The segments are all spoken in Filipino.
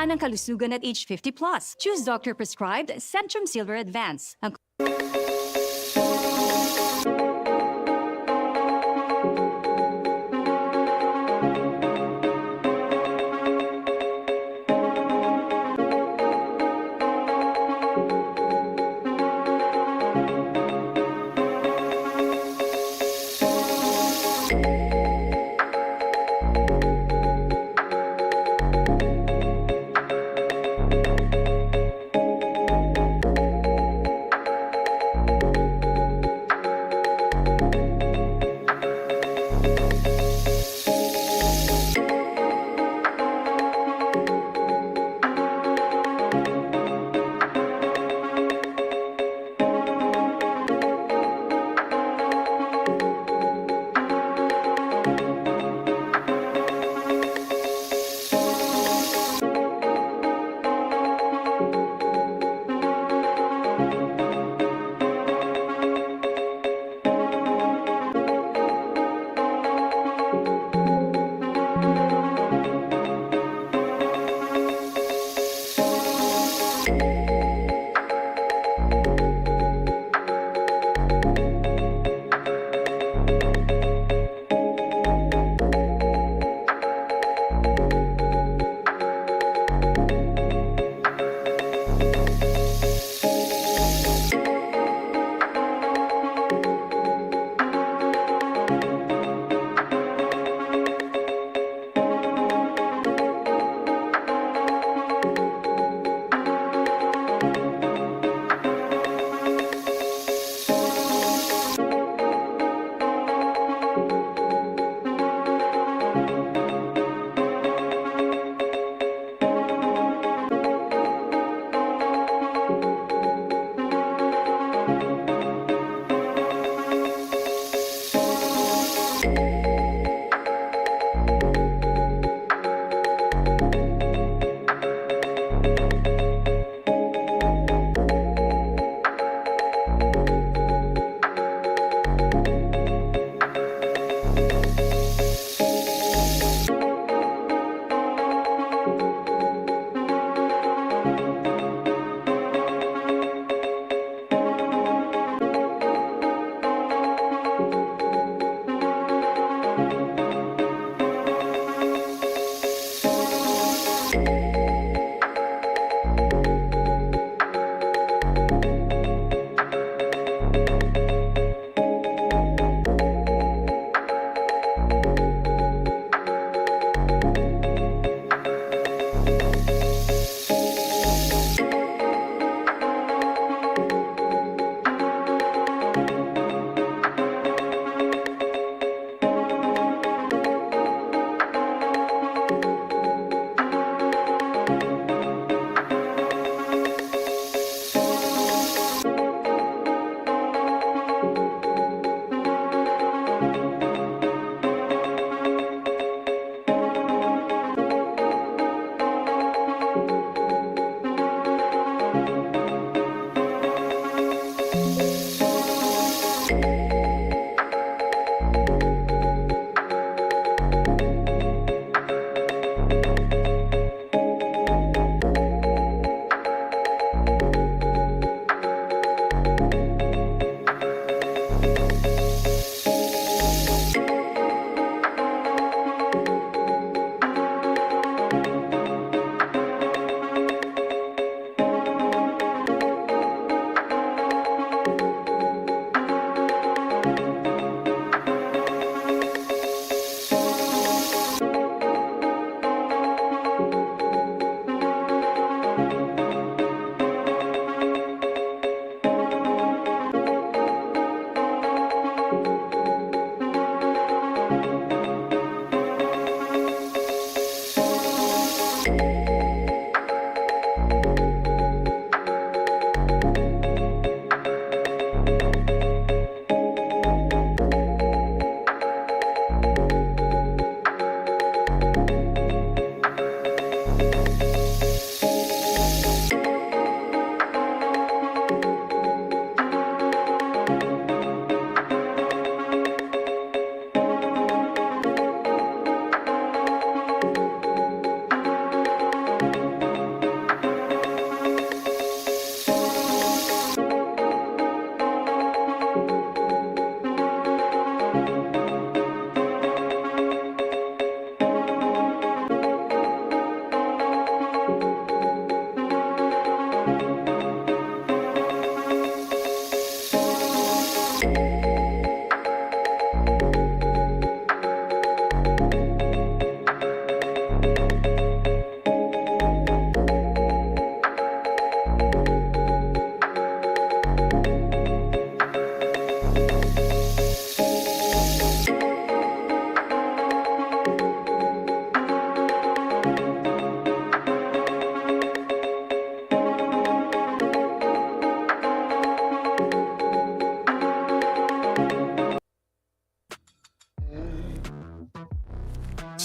Wala ng kalusugan at age 50 plus. Choose doctor-prescribed Centrum Silver Advance. Ang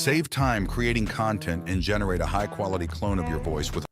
Save time creating content and generate a high-quality clone of your voice with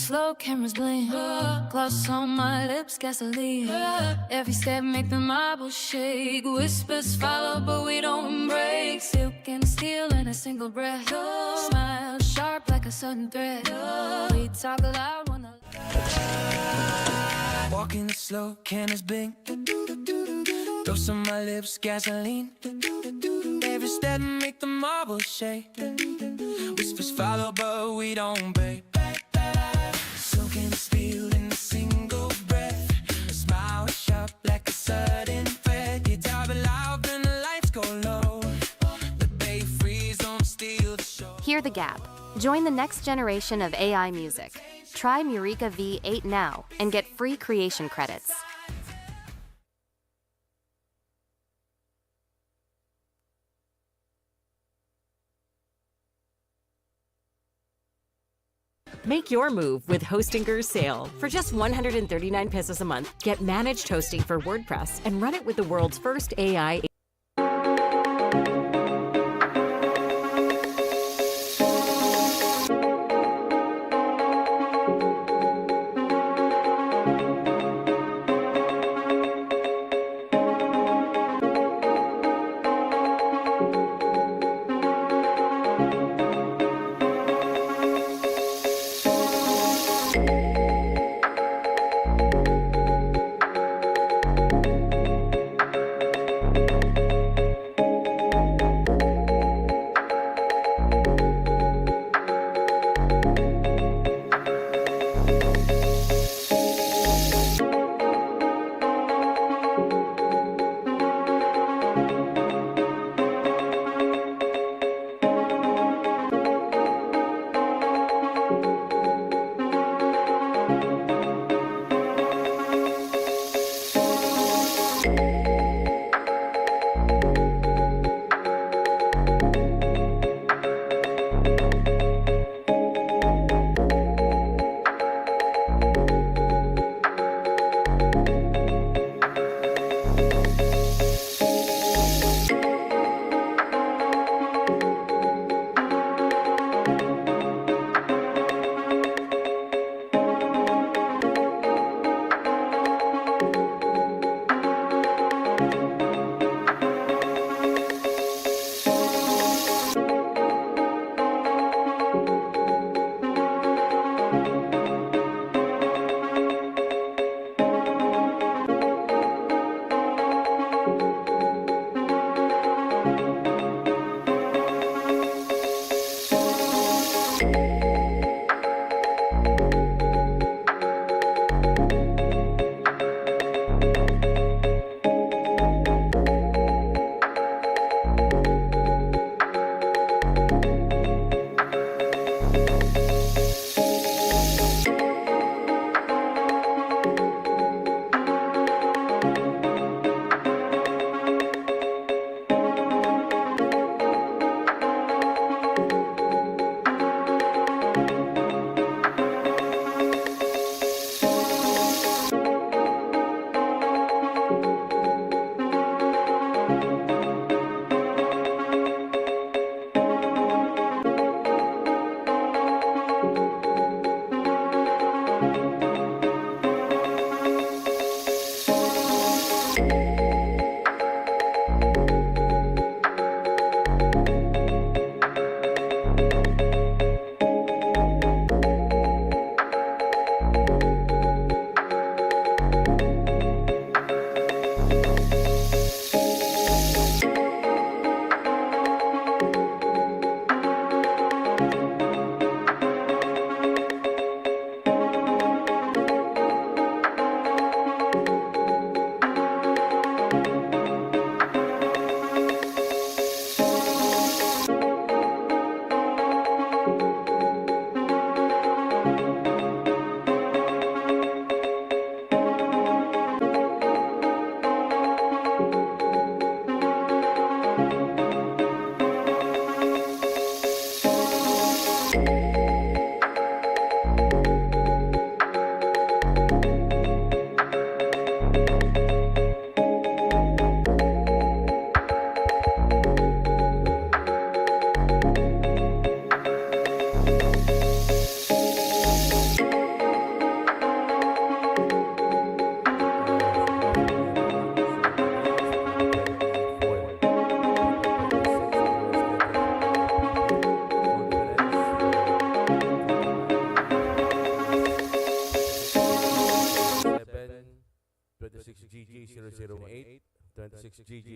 slow, cameras blink. Gloss on my lips, gasoline. Every step make the marble shake. Whispers follow, but we don't break. Silk and steel in a single breath. Smile sharp like a sudden threat. We talk loud when the Walking slow, candles blink. Ghosts on my lips, gasoline. Every step make the marble shake. Whispers follow, but we don't break. Soaking steel in a single breath. A smile sharp like a sudden threat. You talk loud, then the lights go low. The bay freeze on steel the show. Hear the gap. Join the next generation of AI music. Try Murica V8 now and get free creation credits. Make your move with Hostinger's sale. For just 139 pesos a month, get managed hosting for WordPress and run it with the world's first AI.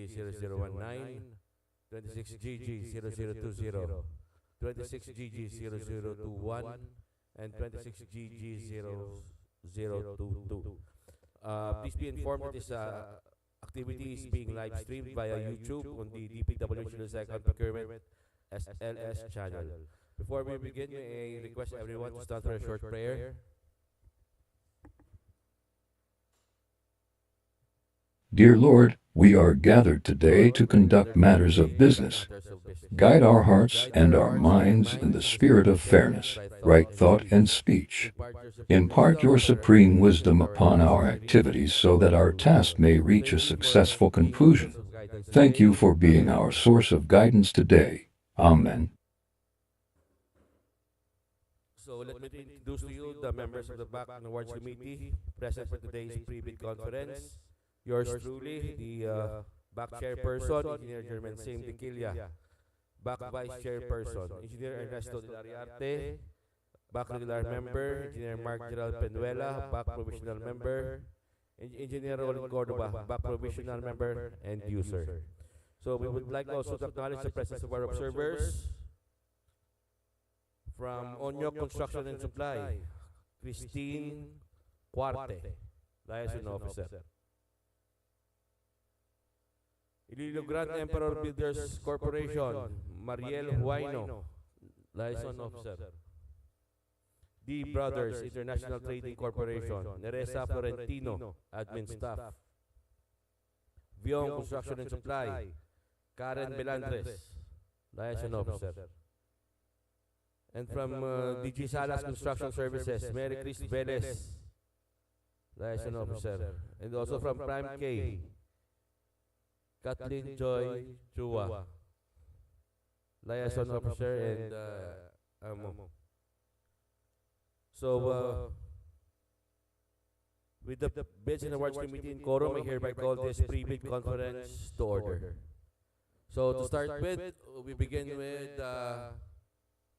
26GG0019, 26GG0020, 26GG0021, and 26GG0022. Please be informed that this activity is being live streamed via YouTube on the DPWH Second Procurement SLS channel. Before we begin, may I request everyone to stand for a short prayer. Dear Lord, we are gathered today to conduct matters of business. Guide our hearts and our minds in the spirit of fairness, right thought and speech. Impart your supreme wisdom upon our activities so that our task may reach a successful conclusion. Thank you for being our source of guidance today. Amen. So let me introduce to you the members of the BAC and Awards Committee present for today's pre-bid conference. Yours truly, the BAC Chairperson, Engineer German Same Tequila. BAC Vice Chairperson, Engineer Ernesto de la Riarte. BAC Regular Member, Engineer Mark Gerald Penuela. BAC Provisional Member, Engineer Roland Cordova. BAC Provisional Member and User. So we would like also to acknowledge the presence of our observers from Onyok Construction and Supply, Christine Cuarte, Liaison Officer. Iloilo Grand Emperor Builders Corporation, Mariel Huayno, Liaison Officer. D Brothers International Trading Corporation, Neresa Florentino, Admin Staff. Viong Construction and Supply, Karen Belandres, Liaison Officer. And from DG Salas Construction Services, Mary Chris Velez, Liaison Officer. And also from Prime K, Kathleen Joy Chua, Liaison Officer, and with the Bids and Awards Committee in quorum, I hereby call this pre-bid conference to order. So to start with, we begin with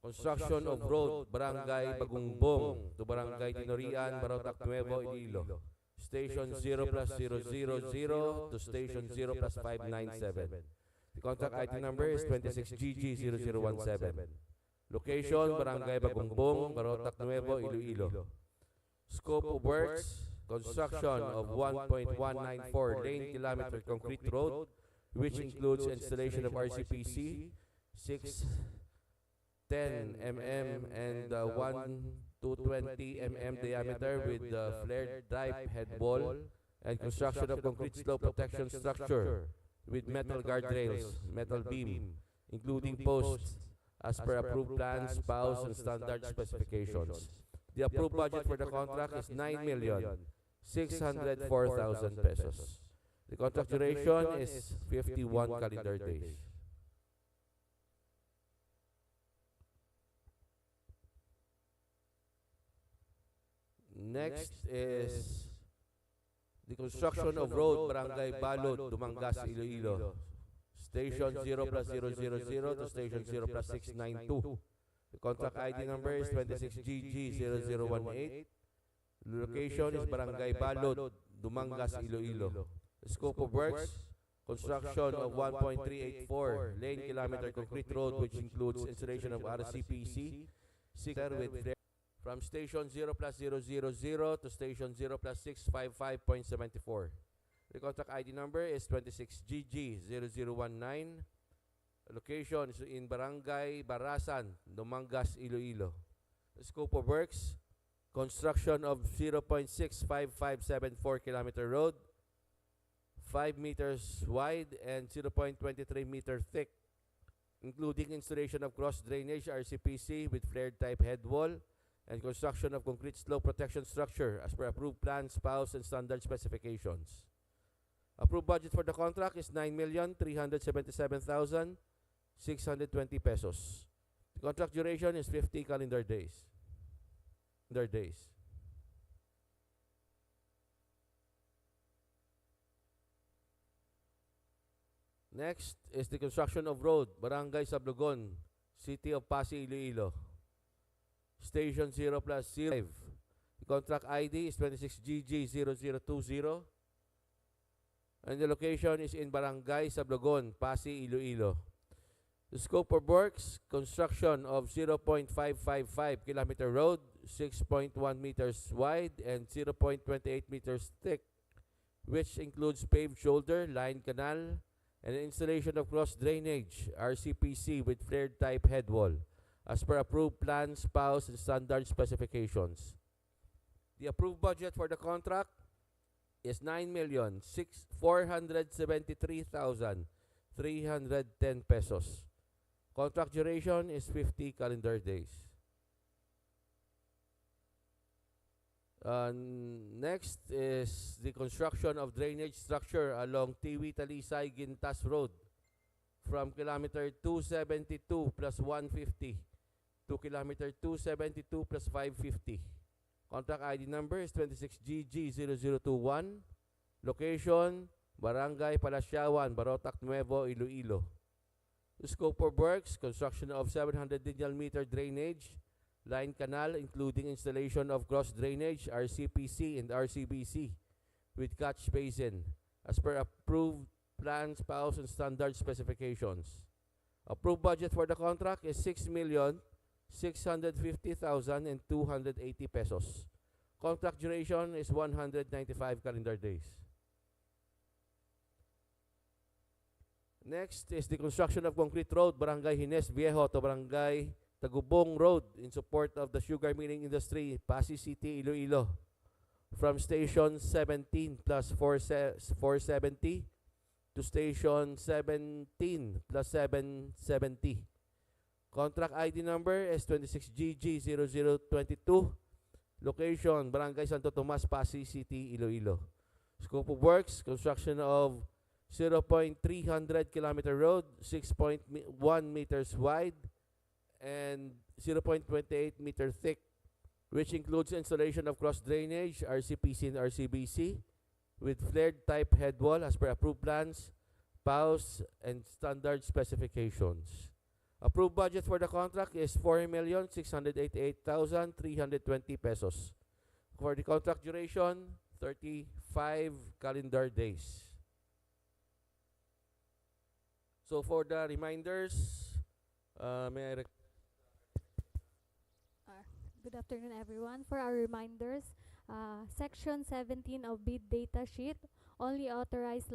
construction of road, Barangay Bagungbong to Barangay Tinorian, Barotac Nuevo, Iloilo. Station 0+000 to Station 0+597. The contract item number is 26GG0017. Location, Barangay Bagungbong, Barotac Nuevo, Iloilo. Scope of works, construction of 1.194 lane kilometer concrete road, which includes installation of RCPC, 610 mm and 220 mm diameter with flared type head wall, and construction of concrete slope protection structure with metal guardrails, metal beam, including posts as per approved plans, POWs, and standard specifications. The approved budget for the contract is 9,604,000 pesos. The contract duration is 51 calendar days. Next is the construction of road, Barangay Balod, Dumangas, Iloilo. Station 0+000 to Station 0+692. The contract ID number is 26GG0018. The location is Barangay Balod, Dumangas, Iloilo. The scope of works, construction of 1.384 lane kilometer concrete road, which includes installation of RCPC, 6 with from Station 0+000 to Station 0+655.74. The contract ID number is 26GG0019. Location is in Barangay Barasan, Dumangas, Iloilo. The scope of works, construction of 0.65574 kilometer road, 5 meters wide and 0.23 meter thick, including installation of cross drainage RCPC with flared type head wall, and construction of concrete slope protection structure as per approved plans, POWs, and standard specifications. Approved budget for the contract is 9,377,620 pesos. The contract duration is 50 calendar days. Next is the construction of road, Barangay Sablogon, City of Pasig, Iloilo. Station 0+0. The contract ID is 26GG0020. And the location is in Barangay Sablogon, Pasig, Iloilo. The scope of works, construction of 0.555 kilometer road, 6.1 meters wide and 0.28 meters thick, which includes paved shoulder, line canal, and installation of cross drainage, RCPC, with flared type head wall, as per approved plans, PAUs, and standard specifications. The approved budget for the contract is 9,473,310 pesos. Contract duration is 50 calendar days. Next is the construction of drainage structure along Tiwi Talisay Gintas Road from kilometer 272 plus 150 to kilometer 272 plus 550. Contract ID number is 26GG0021. Location, Barangay Palasyawan, Barotac Nuevo, Iloilo. The scope of works, construction of 700 linear meter drainage, line canal, including installation of cross drainage, RCPC and RCBC, with catch basin, as per approved plans, PAUs, and standard specifications. Approved budget for the contract is 6,650,280 pesos. Contract duration is 195 calendar days. Next is the construction of concrete road, Barangay Hines Viejo to Barangay Tagubong Road, in support of the sugar milling industry, Pasig City, Iloilo, from station 17 plus 470 to station 17 plus 770. Contract ID number is 26GG0022. Location, Barangay Santo Tomas, Pasig City, Iloilo. Scope of works, construction of 0.300 kilometer road, 6.1 meters wide, and 0.28 meter thick, which includes installation of cross drainage, RCPC and RCBC, with flared type head wall as per approved plans, PAUs, and standard specifications. Approved budget for the contract is 4,688,320 pesos. For the contract duration, 35 calendar days. So for the reminders, may I Good afternoon, everyone. For our reminders, Section 17 of bid data sheet, only authorized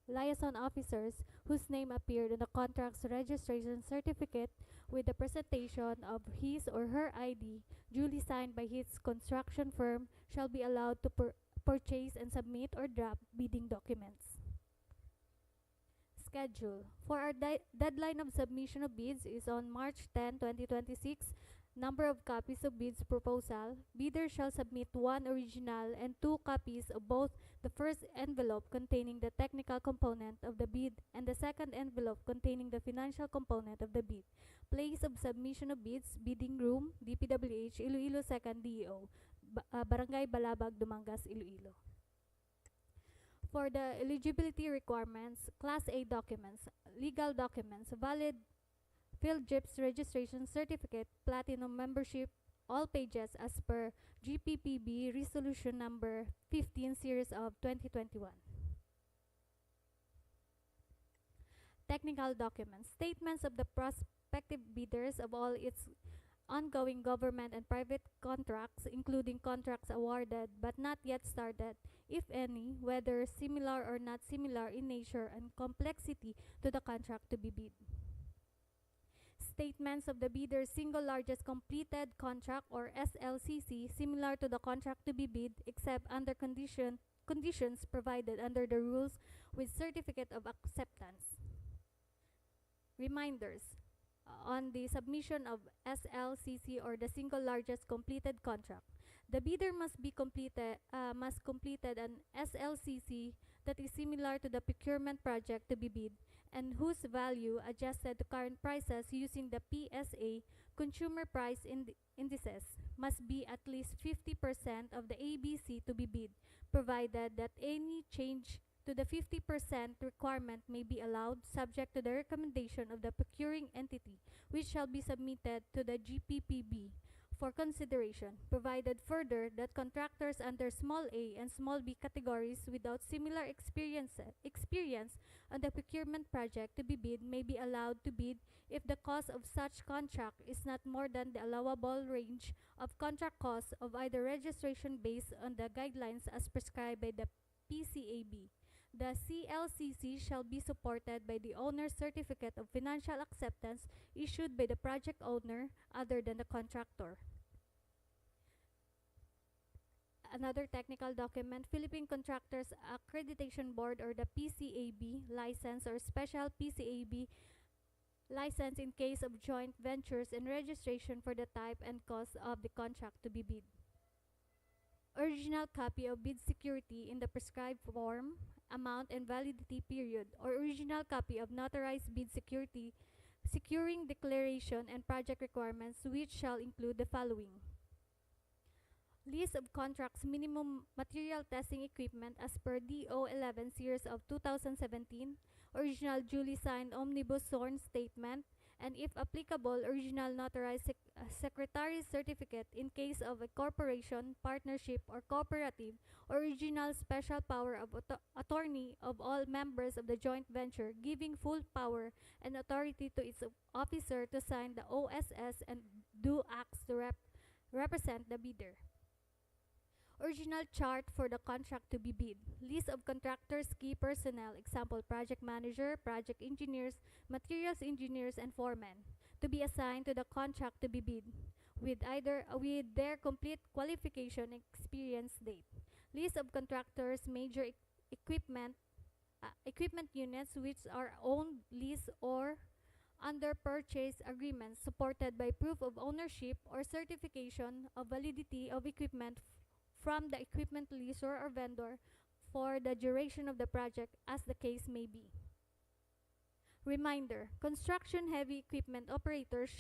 liaison officers whose name appeared in the contract's registration certificate with the presentation of his or her ID duly signed by his construction firm shall be allowed to purchase and submit or draft bidding documents. Schedule. For our deadline of submission of bids is on March 10, 2026. Number of copies of bids proposal. Bidder shall submit one original and 2 copies of both the first envelope containing the technical component of the bid and the second envelope containing the financial component of the bid. Place of submission of bids, bidding room, DPWH, Iloilo 2nd DEO, Barangay Balabag, Dumangas, Iloilo. For the eligibility requirements, Class A documents, legal documents, valid PhilGIPS registration certificate, platinum membership, all pages as per GPPB Resolution Number 15 Series of 2021. Technical documents, statements of the prospective bidders of all its ongoing government and private contracts, including contracts awarded but not yet started, if any, whether similar or not similar in nature and complexity to the contract to be bid. Statements of the bidder's single largest completed contract or SLCC similar to the contract to be bid except under conditions provided under the rules with certificate of acceptance. Reminders on the submission of SLCC or the single largest completed contract. The bidder must completed an SLCC that is similar to the procurement project to be bid and whose value adjusted to current prices using the PSA consumer price indices must be at least 50% of the ABC to be bid, provided that any change to the 50% requirement may be allowed subject to the recommendation of the procuring entity, which shall be submitted to the GPPB for consideration, provided further that contractors under small a and small b categories without similar experience on the procurement project to be bid may be allowed to bid if the cost of such contract is not more than the allowable range of contract costs of either registration based on the guidelines as prescribed by the PCAB. The CLCC shall be supported by the owner's certificate of financial acceptance issued by the project owner other than the contractor. Another technical document, Philippine Contractors Accreditation Board or the PCAB license or special PCAB license in case of joint ventures and registration for the type and cost of the contract to be bid. Original copy of bid security in the prescribed form, amount and validity period, or original copy of notarized bid security securing declaration and project requirements which shall include the following: list of contracts minimum material testing equipment as per DO 11 series of 2017, original duly signed omnibus sworn statement, and if applicable, original notarized secretary's certificate in case of a corporation, partnership, or cooperative, original special power of attorney of all members of the joint venture, giving full power and authority to its officer to sign the OSS and do acts to represent the bidder. Original chart for the contract to be bid. List of contractors' key personnel, example project manager, project engineers, materials engineers, and foremen, to be assigned to the contract to be bid with their complete qualification and experience date. List of contractors' major equipment units which are owned, leased, or under purchase agreements supported by proof of ownership or certification of validity of equipment from the equipment leaser or vendor for the duration of the project as the case may be. Reminder, construction heavy equipment operators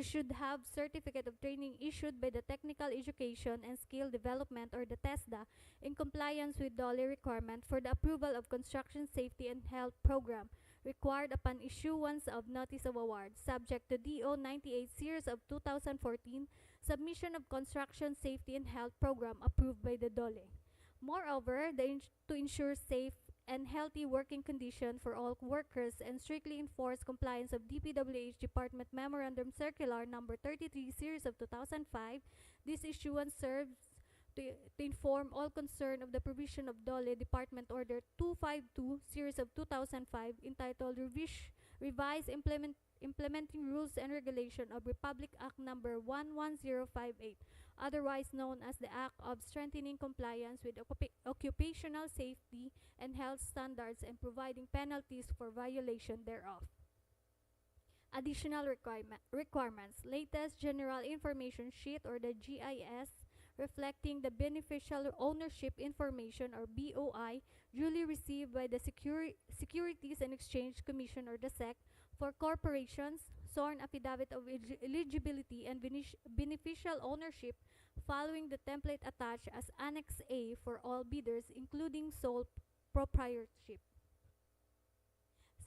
should have certificate of training issued by the Technical Education and Skill Development or the TESDA in compliance with DOLE requirement for the approval of construction safety and health program required upon issuance of notice of award subject to DO 98 series of 2014 submission of construction safety and health program approved by the DOLE. Moreover, to ensure safe and healthy working condition for all workers and strictly enforce compliance of DPWH Department Memorandum Circular number 33 series of 2005, this issuance serves to inform all concerned of the provision of DOLE Department Order 252 series of 2005 entitled Revised Implementing Rules and Regulation of Republic Act number 11058, otherwise known as the Act of Strengthening Compliance with Occupational Safety and Health Standards and providing penalties for violation thereof. Additional requirements. Latest General Information Sheet or the GIS reflecting the beneficial ownership information or BOI duly received by the Securities and Exchange Commission or the SEC for corporations, sworn affidavit of eligibility and beneficial ownership following the template attached as Annex A for all bidders including sole proprietorship.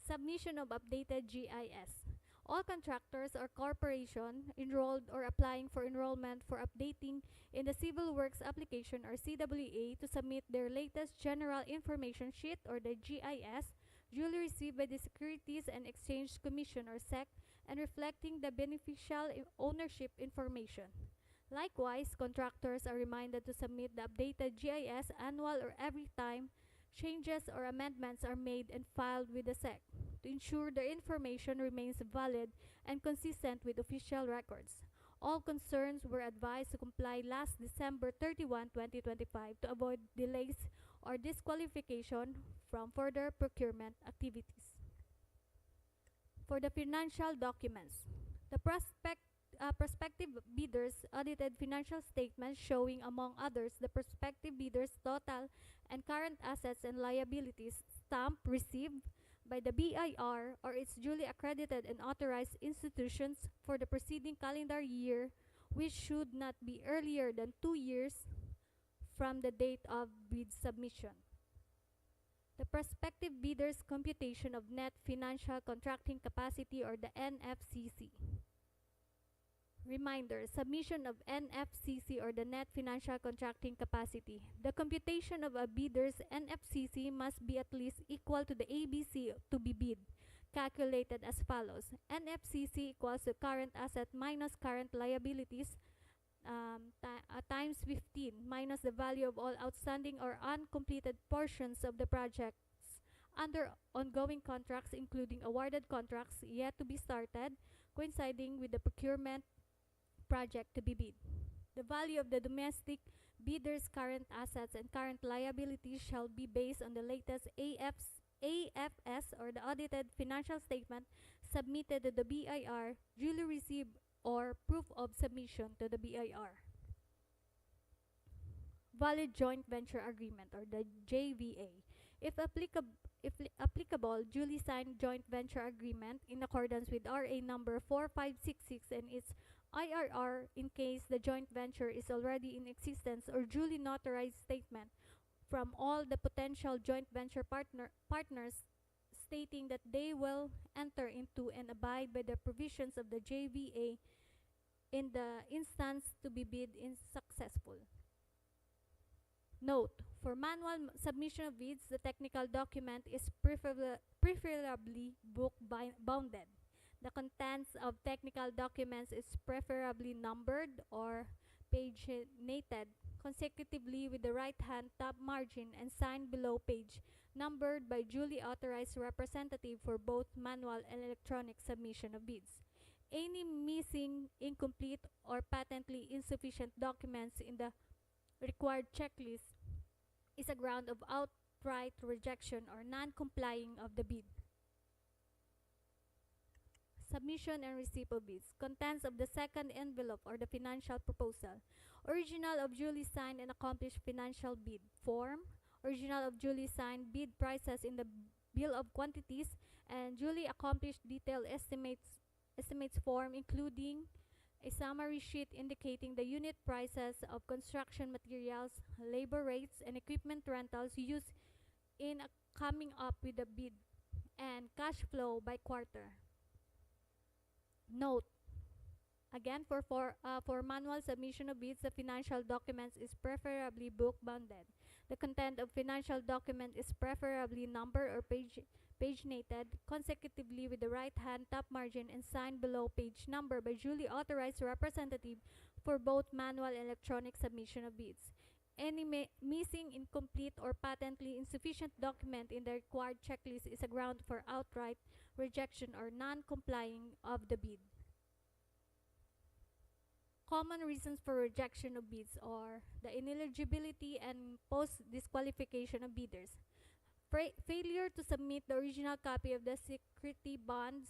Submission of updated GIS. All contractors or corporation enrolled or applying for enrollment for updating in the Civil Works Application or CWA to submit their latest General Information Sheet or the GIS duly received by the Securities and Exchange Commission or SEC and reflecting the beneficial ownership information. Likewise, contractors are reminded to submit the updated GIS annual or every time changes or amendments are made and filed with the SEC to ensure their information remains valid and consistent with official records. All concerns were advised to comply last December 31, 2025 to avoid delays or disqualification from further procurement activities. For the financial documents, the prospective bidders audited financial statements showing, among others, the prospective bidders' total and current assets and liabilities stamp received by the BIR or its duly accredited and authorized institutions for the preceding calendar year, which should not be earlier than 2 years from the date of bid submission. The prospective bidder's computation of net financial contracting capacity or the NFCC. Reminder, submission of NFCC or the net financial contracting capacity. The computation of a bidder's NFCC must be at least equal to the ABC to be bid, calculated as follows. NFCC equals the current asset minus current liabilities times 15 minus the value of all outstanding or uncompleted portions of the projects under ongoing contracts, including awarded contracts yet to be started, coinciding with the procurement project to be bid. The value of the domestic bidder's current assets and current liabilities shall be based on the latest AFS or the audited financial statement submitted to the BIR, duly received or proof of submission to the BIR. Valid Joint Venture Agreement or the JVA. If applicable, duly signed joint venture agreement in accordance with RA number 4566 and its IRR in case the joint venture is already in existence, or duly notarized statement from all the potential joint venture partners stating that they will enter into and abide by the provisions of the JVA in the instance to be bid in successful. Note, for manual submission of bids, the technical document is preferably book bounded. The contents of technical documents is preferably numbered or paginated consecutively with the right-hand top margin and signed below page, numbered by duly authorized representative for both manual and electronic submission of bids. Any missing, incomplete, or patently insufficient documents in the required checklist is a ground of outright rejection or non-complying of the bid. Submission and receipt of bids. Contents of the second envelope or the financial proposal. Original of duly signed and accomplished financial bid form. Original of duly signed bid prices in the bill of quantities and duly accomplished detailed estimates form, including a summary sheet indicating the unit prices of construction materials, labor rates, and equipment rentals used in coming up with the bid, and cash flow by quarter. Note, again, for manual submission of bids, the financial documents is preferably book bounded. The content of financial document is preferably numbered or paginated consecutively with the right-hand top margin and signed below page number by duly authorized representative for both manual and electronic submission of bids. Any missing, incomplete, or patently insufficient document in the required checklist is a ground for outright rejection or non-complying of the bid. Common reasons for rejection of bids are the ineligibility and post-disqualification of bidders. Failure to submit the original copy of the security bond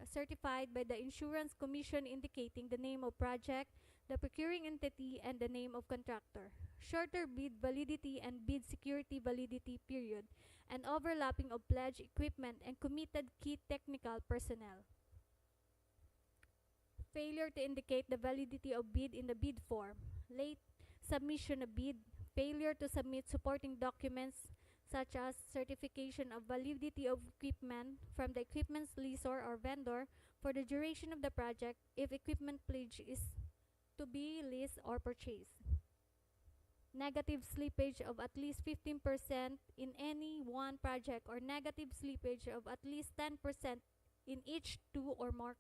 certified by the Insurance Commission indicating the name of project, the procuring entity, and the name of contractor. Shorter bid validity and bid security validity period, and overlapping of pledged equipment and committed key technical personnel. Failure to indicate the validity of bid in the bid form. Late submission of bid. Failure to submit supporting documents such as certification of validity of equipment from the equipment's lessor or vendor for the duration of the project if equipment pledge is to be leased or purchased. Negative slippage of at least 15% in any one project, or negative slippage of at least 10% in each two or more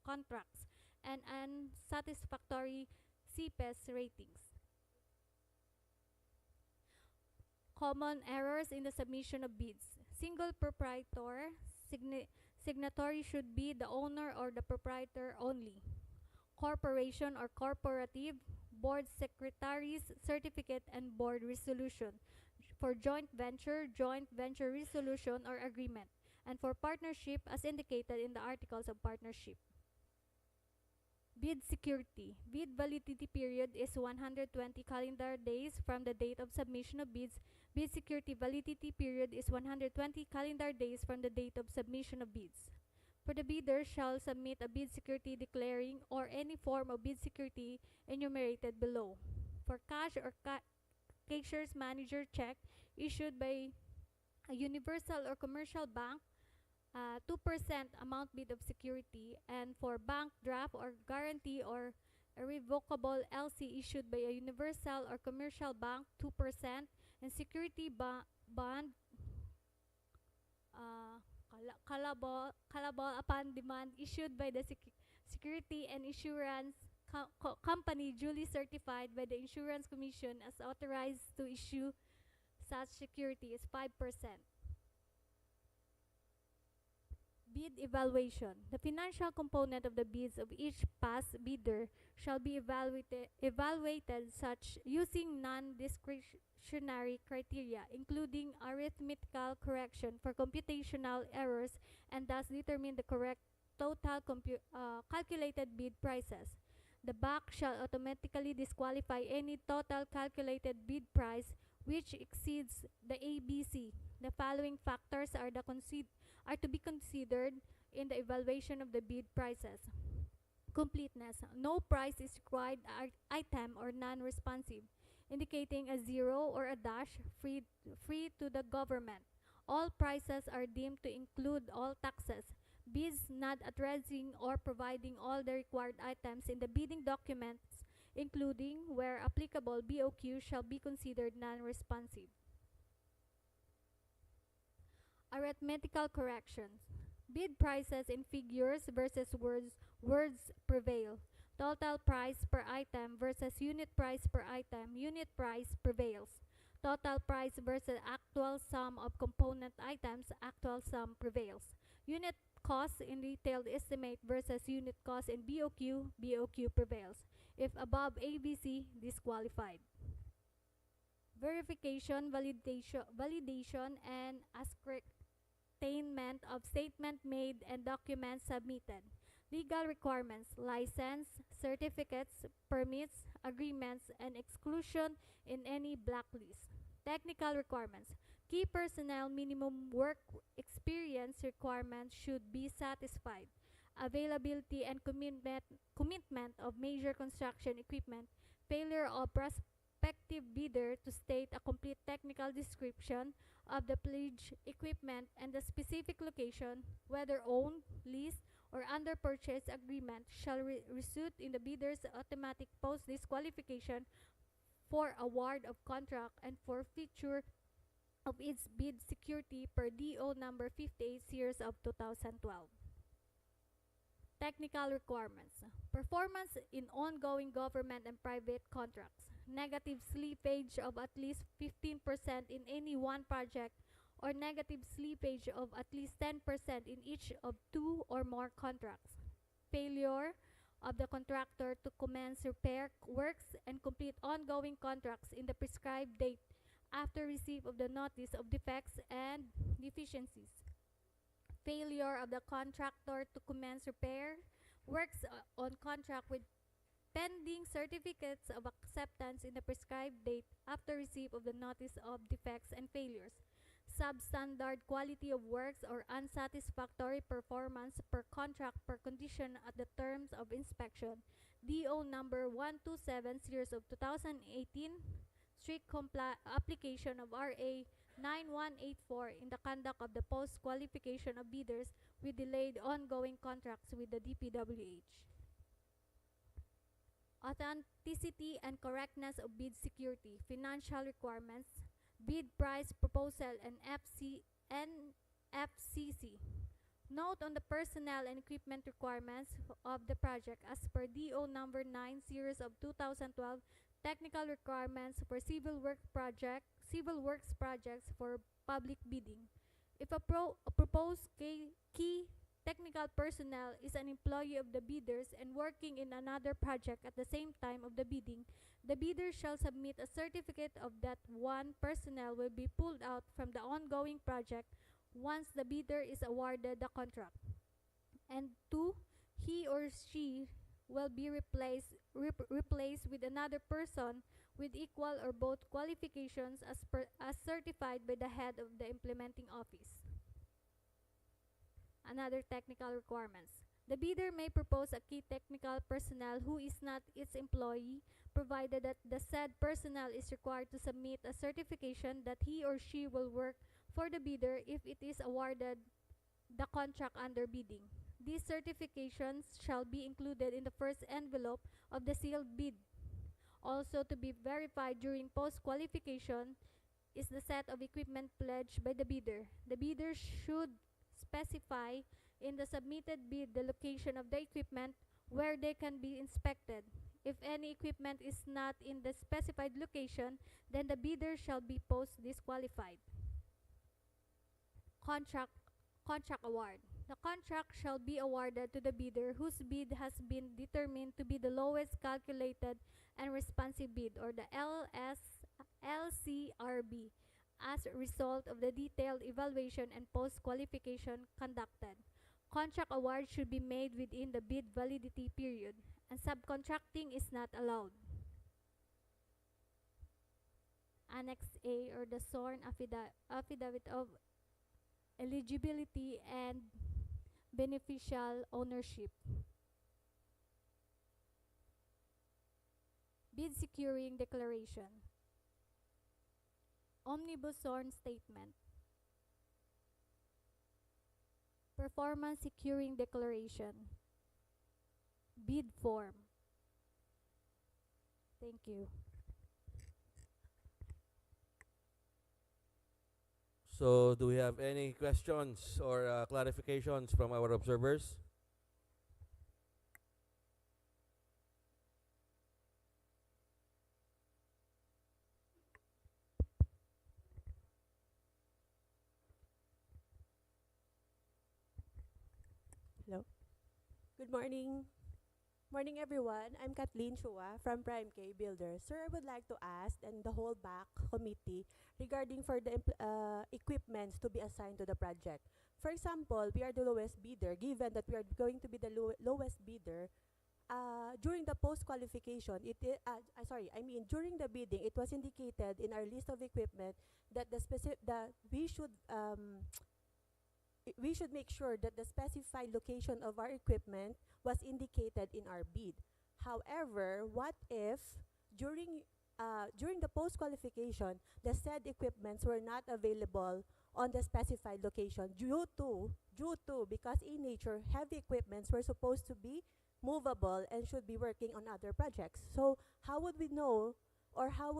contracts, and unsatisfactory CPES ratings. Common errors in the submission of bids. Single proprietor, signatory should be the owner or the proprietor only. Corporation or corporative, board secretary's certificate and board resolution. For joint venture resolution or agreement. And for partnership as indicated in the articles of partnership. Bid security. Bid validity period is 120 calendar days from the date of submission of bids. Bid security validity period is 120 calendar days from the date of submission of bids. For the bidder shall submit a bid security declaring or any form of bid security enumerated below. For cash or cashier's manager check issued by a universal or commercial bank, 2% amount bid of security, and for bank draft or guarantee or irrevocable LC issued by a universal or commercial bank, 2%, and security bond callable upon demand issued by the security and insurance company duly certified by the Insurance Commission as authorized to issue such security is 5%. Bid evaluation. The financial component of the bids of each past bidder shall be evaluated such using non-discretionary criteria, including arithmetical correction for computational errors, and thus determine the correct total calculated bid prices. The BAC shall automatically disqualify any total calculated bid price which exceeds the ABC. The following factors are to be considered in the evaluation of the bid prices. Completeness. No price is required item or non-responsive, indicating a zero or a dash free to the government. All prices are deemed to include all taxes. Bids not addressing or providing all the required items in the bidding documents, including, where applicable, BOQ, shall be considered non-responsive. Arithmetical corrections. Bid prices in figures versus words prevail. Total price per item versus unit price per item. Unit price prevails. Total price versus actual sum of component items. Actual sum prevails. Unit cost in detailed estimate versus unit cost in BOQ. BOQ prevails. If above ABC, disqualified. Verification, validation, and ascertainment of statement made and documents submitted. Legal requirements, license, certificates, permits, agreements, and exclusion in any blacklist. Technical requirements. Key personnel minimum work experience requirements should be satisfied. Availability and commitment of major construction equipment. Failure of prospective bidder to state a complete technical description of the pledged equipment and the specific location, whether owned, leased, or under purchase agreement, shall result in the bidder's automatic post-disqualification for award of contract and forfeiture of its bid security per DO number 58 series of 2012. Technical requirements. Performance in ongoing government and private contracts. Negative slippage of at least 15% in any one project, or negative slippage of at least 10% in each of two or more contracts. Failure of the contractor to commence repair works and complete ongoing contracts in the prescribed date after receipt of the notice of defects and deficiencies. Failure of the contractor to commence repair works on contract with pending certificates of acceptance in the prescribed date after receipt of the notice of defects and failures. Substandard quality of works or unsatisfactory performance per contract per condition at the terms of inspection. DO number 127 series of 2018. Strict application of RA 9184 in the conduct of the post-qualification of bidders with delayed ongoing contracts with the DPWH. Authenticity and correctness of bid security, financial requirements, bid price proposal, and FCC. Note on the personnel and equipment requirements of the project as per DO number 9 series of 2012. Technical requirements for civil works projects for public bidding. If a proposed key technical personnel is an employee of the bidders and working in another project at the same time of the bidding, the bidder shall submit a certificate of that one personnel will be pulled out from the ongoing project once the bidder is awarded the contract. And 2, he or she will be replaced with another person with equal or both qualifications as certified by the head of the implementing office. Another technical requirements. The bidder may propose a key technical personnel who is not its employee, provided that the said personnel is required to submit a certification that he or she will work for the bidder if it is awarded the contract under bidding. These certifications shall be included in the first envelope of the sealed bid. Also to be verified during post-qualification is the set of equipment pledged by the bidder. The bidder should specify in the submitted bid the location of the equipment where they can be inspected. If any equipment is not in the specified location, then the bidder shall be post-disqualified. Contract award. The contract shall be awarded to the bidder whose bid has been determined to be the lowest calculated and responsive bid, or the LCRB, as a result of the detailed evaluation and post-qualification conducted. Contract award should be made within the bid validity period, and subcontracting is not allowed. Annex A, or the sworn affidavit of eligibility and beneficial ownership. Bid securing declaration. Omnibus sworn statement. Performance securing declaration. Bid form. Thank you. So, do we have any questions or clarifications from our observers? Hello. Good morning. Morning, everyone. I'm Kathleen Chua from Prime K Builders. Sir, I would like to ask and the whole back committee regarding for the equipments to be assigned to the project. For example, we are the lowest bidder. Given that we are going to be the lowest bidder, during the post-qualification, during the bidding, it was indicated in our list of equipment that we should make sure that the specified location of our equipment was indicated in our bid. However, what if during the post-qualification, the said equipments were not available on the specified location due to because in nature, heavy equipments were supposed to be movable and should be working on other projects. So how would we know, or how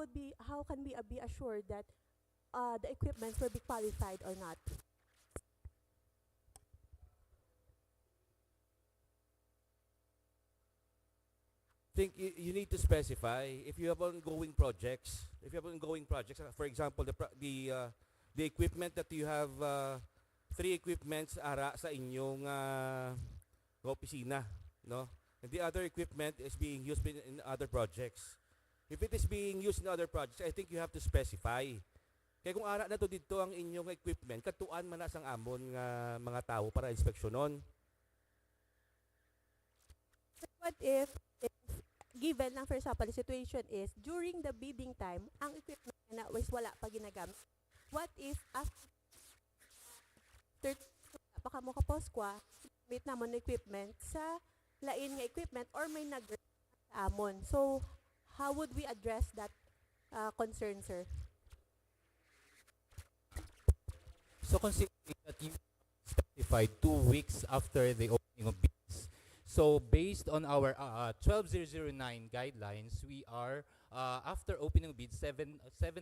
can we be assured that the equipments will be qualified or not? Think you need to specify if you have ongoing projects. For example, the equipment that you have, 3 equipments ara sa inyong opisina, no? And the other equipment is being used in other projects. If it is being used in other projects, I think you have to specify. Kaya kung ara na to dito ang inyong equipment, katuan man na sang amon nga mga tao para inspeksyonon. What if given lang, for example, the situation is during the bidding time, ang equipment na was wala pa ginagamit. What if after baka mo kaposkwa, gamit namon equipment sa lain nga equipment or may amon. So, how would we address that concern, sir? So, considering that you specified 2 weeks after the opening of bids, so based on our 12009 guidelines, we are after opening bid 7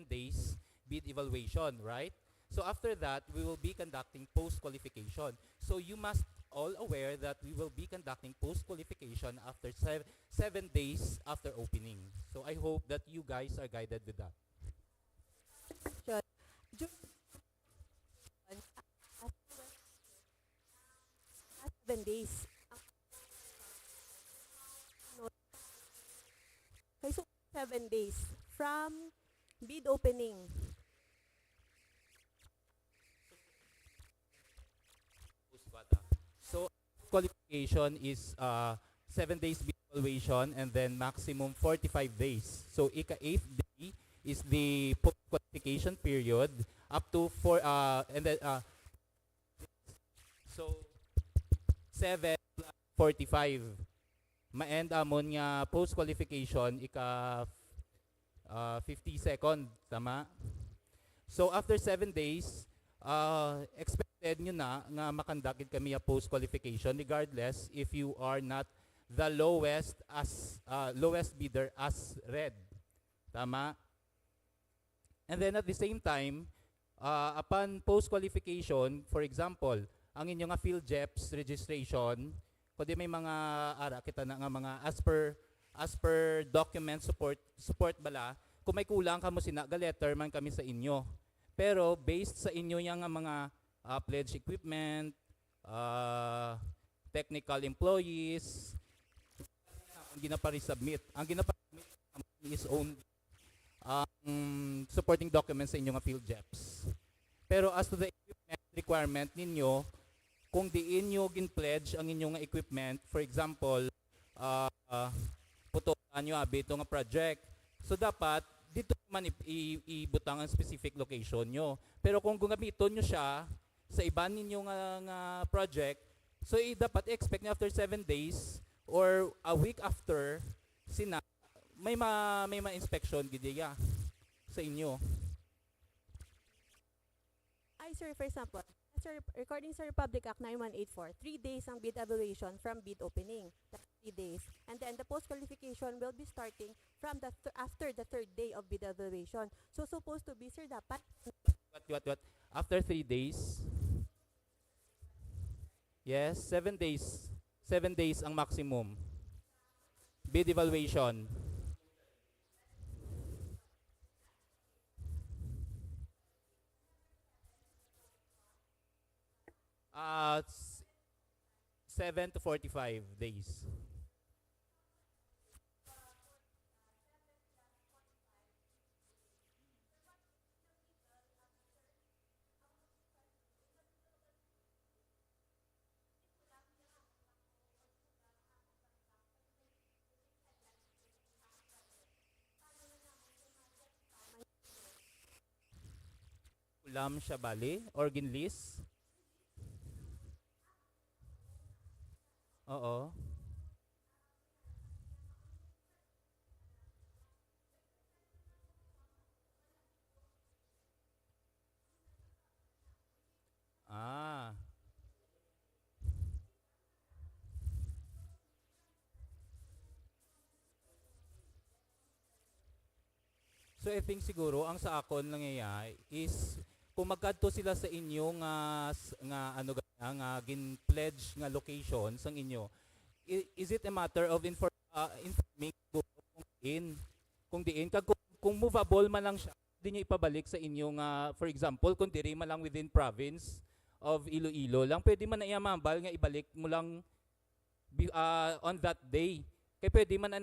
days bid evaluation, right? So after that, we will be conducting post-qualification. So you must all aware that we will be conducting post-qualification after 7 days after opening. So I hope that you guys are guided with that. Sure. 7 days. Okay, so 7 days from bid opening. So qualification is 7 days bid evaluation and then maximum 45 days. So ika-8th day is the post-qualification period up to 4 and then so 7:45. Ma-end amon nga post-qualification ika 50 second, tama? So after 7 days, expected expected nyo na nga makandakit kami a post-qualification regardless if you are not the lowest bidder as red. Tama? And then at the same time, upon post-qualification, for example, ang inyong nga PhilJeps registration, kundi may mga kita na nga mga as per document support bala, kung may kulang kamo sinaga letter man kami sa inyo. Pero based sa inyo yang mga pledge equipment, technical employees, ang ginapa-resubmit. Ang ginapa-resubmit is only supporting documents sa inyong PhilJeps. Pero as to the equipment requirement ninyo, kung diin nyo gin-pledge ang inyong equipment, for example, putukan nyo ito nga project, so dapat dito man ibutang ang specific location nyo. Pero kung gamiton nyo siya sa iba ninyo nga project, so dapat expect nyo after 7 days or a week after, may ma-inspection gidiya sa inyo. Sir, for example, according sa Republic Act 9184, 3 days ang bid evaluation from bid opening. That's 3 days. And then the post-qualification will be starting from after the 3rd day of bid evaluation. So supposed to be, sir, dapat... What? After 3 days? Yes, 7 days. 7 days ang maximum. Bid evaluation. It's 7 to 45 days. Ulam siya bali? Or ginlis? Oo. Ah. So I think siguro ang sa akon nangyayari is kung magkadto sila sa inyo nga gin-pledge nga location sang inyo, is it a matter of informing kung diin kung movable man lang siya, di niyo ipabalik sa inyo nga, for example, kung diri man lang within province of Iloilo lang, pwede man na iyamambal nga ibalik mo lang on that day. Kaya pwede man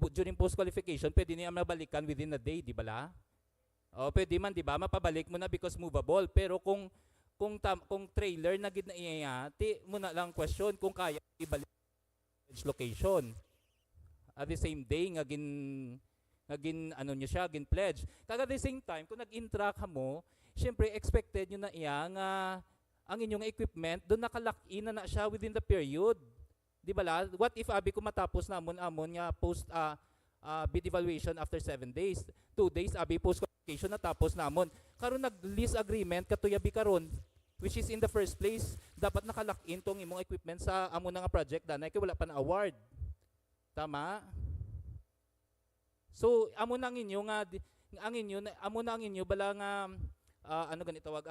during post-qualification, pwede niya mabalikan within a day, di ba la? O pwede man, di ba? Mapabalik mo na because movable. Pero kung trailer na gid na iya, mo na lang question kung kaya ibalik location. At the same day, nga gin ano niyo siya, gin pledge. Kaga at the same time, kung nag-intra ka mo, syempre expected nyo na iya nga ang inyong equipment, doon nakalock in na siya within the period. Di ba la? What if abi ko matapos namon nga post bid evaluation after 7 days, 2 days abi post qualification natapos namon. Karon nag-lease agreement katuyabi karon, which is in the first place dapat nakalock in tong imong equipment sa amo na nga project danay kay wala pa na award. Tama? So amo nang inyo nga amo na ang inyo bala nga ano ganito tawag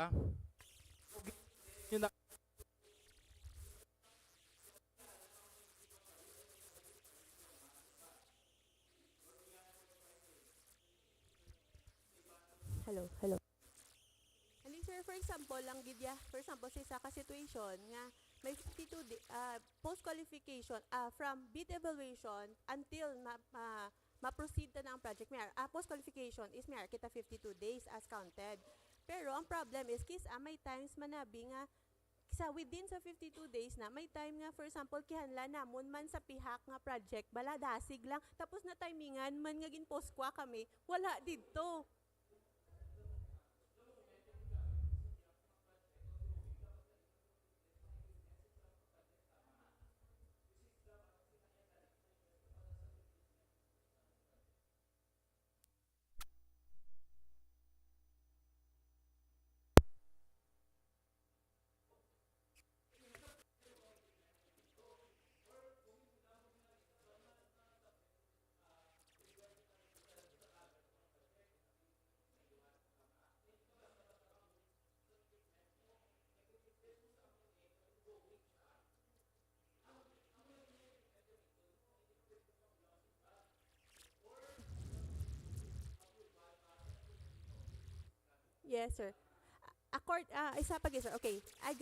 yun na. Hello. Hindi sir, for example, lang gidya, for example, sa isa ka situation nga may 52 post qualification from bid evaluation until ma-proceed na ang project. Post qualification is kita 52 days as counted. Pero ang problem is may times manabi nga within sa 52 days na may time nga for example kihanla namon man sa pihak nga project bala dasig lang tapos na timingan man nga gin-post kwa kami wala didto. Yes, sir. Isa pa sir. Okay. I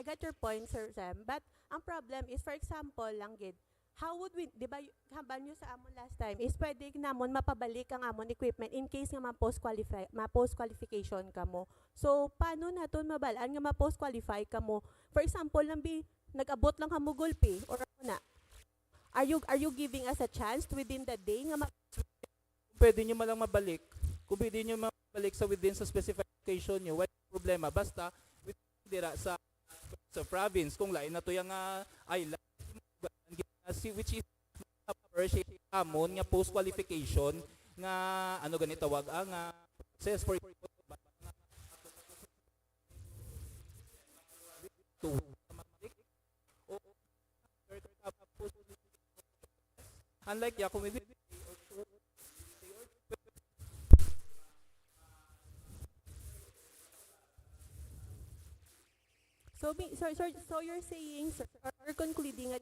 got your point, Sir Sam. But ang problem is, for example, lang gid, how would we, di ba, hambal nyo sa amon last time, is pwede namon mapabalik ang amon equipment in case nga ma-post qualification ka mo. So, paano naton mabalaan nga ma-post qualify ka mo? For example, nag-abot lang ka mo gulpi, or ano na? Are you giving us a chance within the day nga Pwede nyo malang mabalik. Kung pwede nyo mabalik sa within sa specified location nyo, wala problema. Basta, dira sa province, kung lain na to yung island, which is amon nga post-qualification nga ano ganito wag ang process for to unlike ya kung So you're saying, sir, or concluding that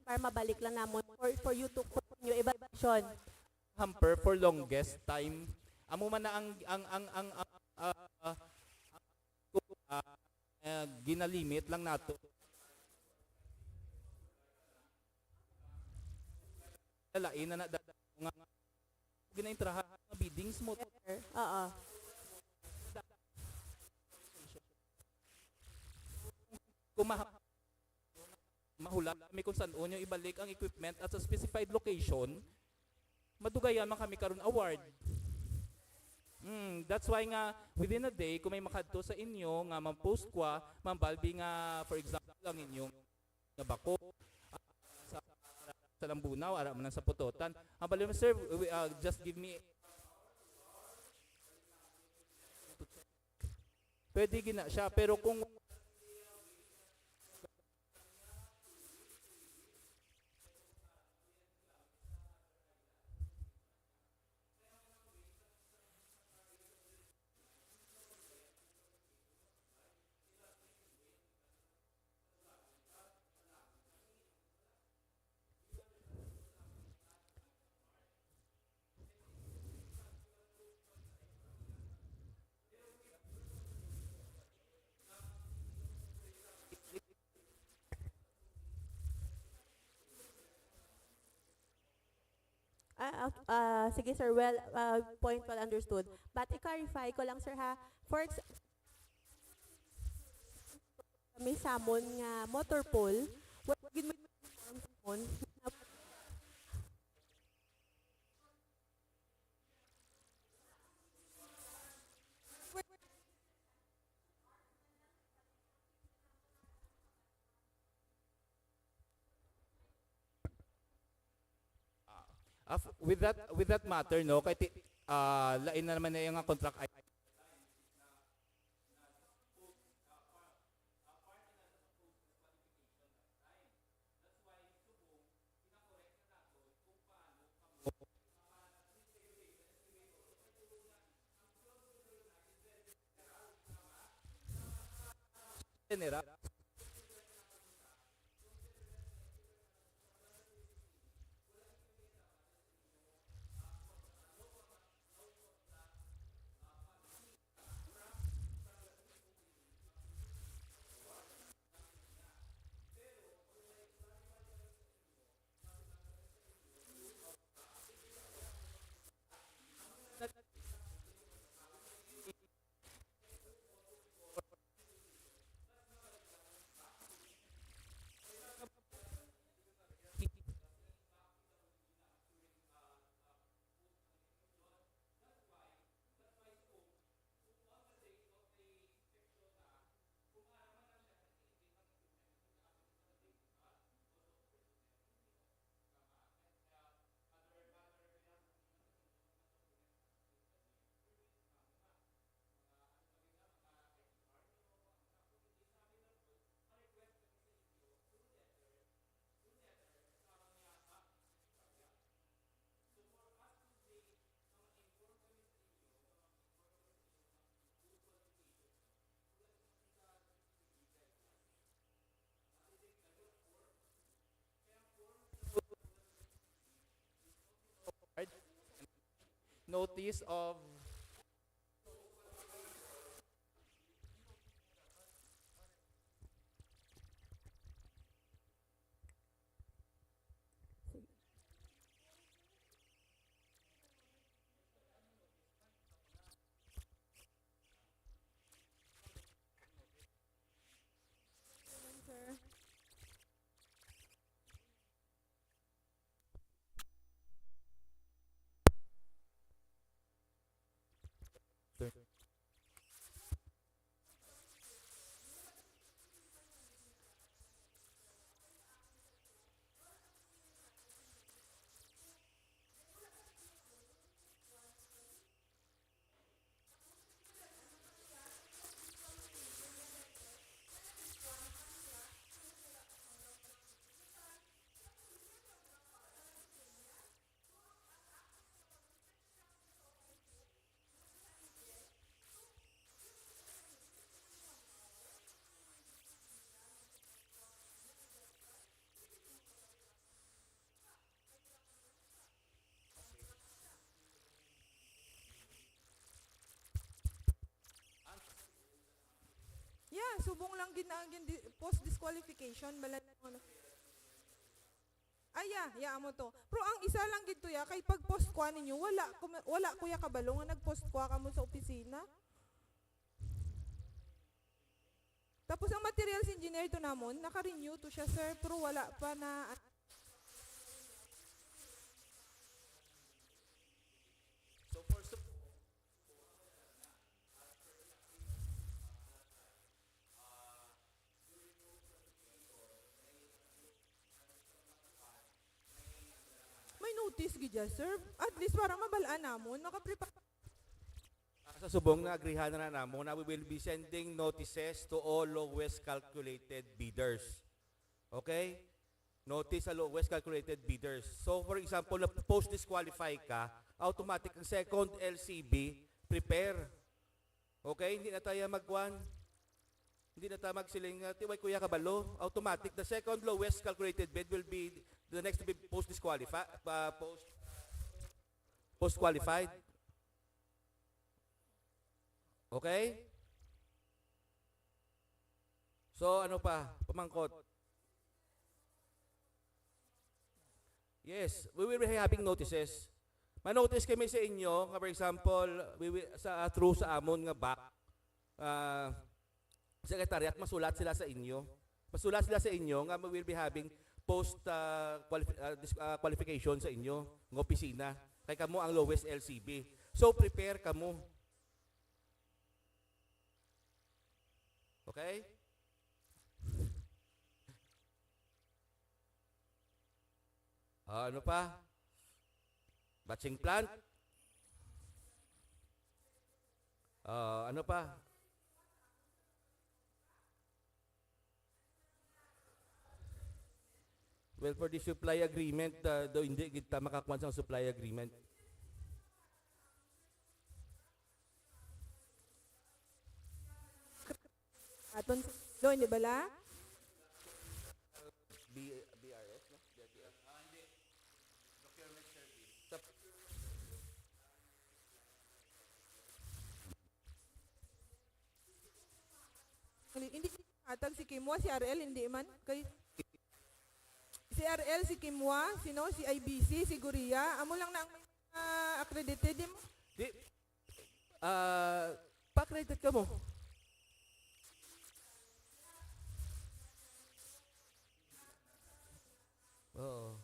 para mabalik lang namon for you to continue evaluation. hamper for longest time. Amo man na ang ginalimit lang nato. Lain na nga ginaintrahan nga biddings mo. Oo. Kung mahula kami kung saan unyo ibalik ang equipment at sa specified location, madugayan man kami karon award. That's why nga within a day kung may makadto sa inyo nga man-post kwa, mambalbi nga for example lang inyong nga bako sa Lambunaw, ara man sa Putotan. Ang bali sir, just give me pwede gina siya pero kung Sige sir, point well understood. But i-clarify ko lang sir ha, for example, may samon nga motor pool, wag gid mo samon. with that matter no kay lain na naman na yung contract general notice of subong lang ginagin post disqualification bala ano. Ya amo to. Pero ang isa lang gito ya kay pag post kwa ninyo wala kuya kabalo nga nag-post kwa kamo sa opisina. Tapos ang materials engineer to namon, naka-renew to siya sir, pero wala pa na So for may notice gidya sir. At least para mabalaan namon, naka-prepare. sa subong na agrihan na namo na we will be sending notices to all lowest calculated bidders. Okay? Notice sa lowest calculated bidders. So for example, na post disqualify ka, automatic ang second LCB prepare. Okay? Hindi na tayo magwan. Hindi na tayo magsiling tiway kuya kabalo. Automatic the second lowest calculated bid will be the next to be post disqualified post qualified. Okay? So, ano pa? Pamangkot. Yes, we will be having notices. Ma-notice kami sa inyo, for example, through sa amon nga back, secretariat, masulat sila sa inyo. Masulat sila sa inyo nga we will be having post qualification sa inyo, ng opisina. Kaya kamo ang lowest LCB. So, prepare kamo. Okay? Ano pa? Batching plant? Ano pa? Well, for the supply agreement, do hindi kita makakuha sa supply agreement. Aton doon, di bala? BRS, no? Hindi. Procurement service. Hindi atag si Kimwa, si RL, hindi man. Kay si RL, si Kimwa, sino? Si IBC, si Guria. Amo lang na ang may accredited mo. Di. Pa-accredit ka mo. Oo.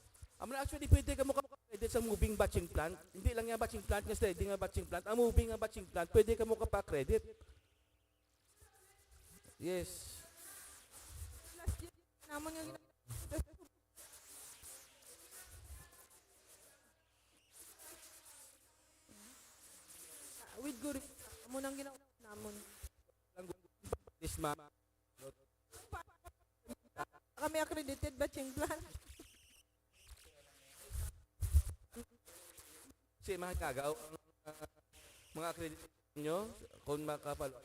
Actually, pwede ka mo ka-credit sa moving batching plant. Hindi lang yung batching plant, nga steady nga batching plant. Ang moving nga batching plant, pwede ka mo ka-credit. Yes. Last year, namon yung with Guria. Amo nang ginawa namon. This ma'am. Kami accredited batching plant. Kasi mga kagaw, mga credit nyo, kung makapalo.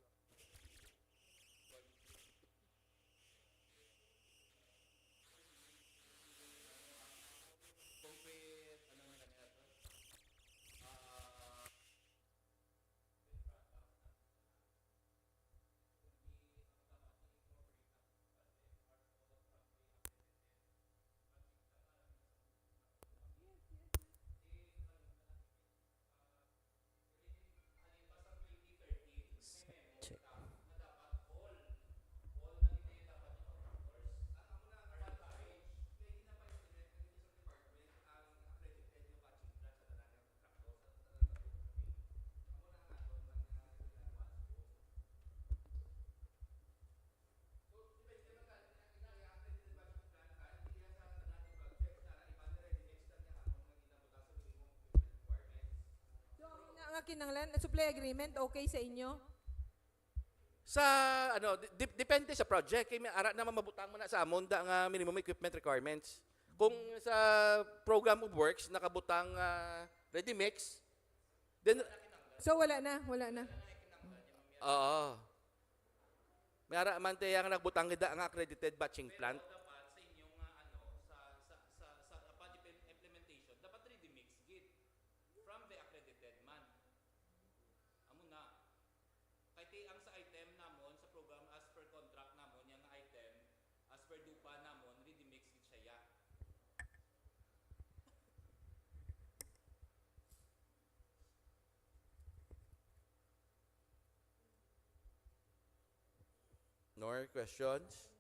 Nga kinanglan, supply agreement, okay sa inyo? Sa depende sa project kay may ara naman mabutang mo na sa amon da nga minimum equipment requirements. Kung sa program of works nakabutang ready mix, then so wala na. oo. May ara man tayo nga nagbutang gida nga accredited batching plant. more questions?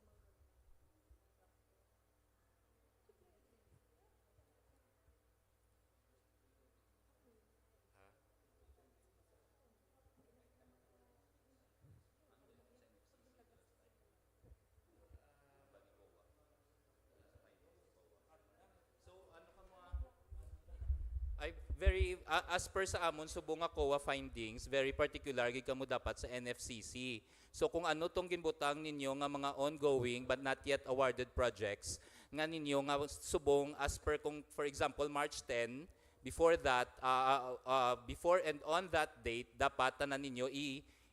Ay very as per sa amon subong nga COA findings, very particular gid kamo dapat sa NFCC. So kung ano tong ginbutang ninyo nga mga ongoing but not yet awarded projects nga ninyo nga subong as per kung for example March 10, before that before and on that date dapat tanan ninyo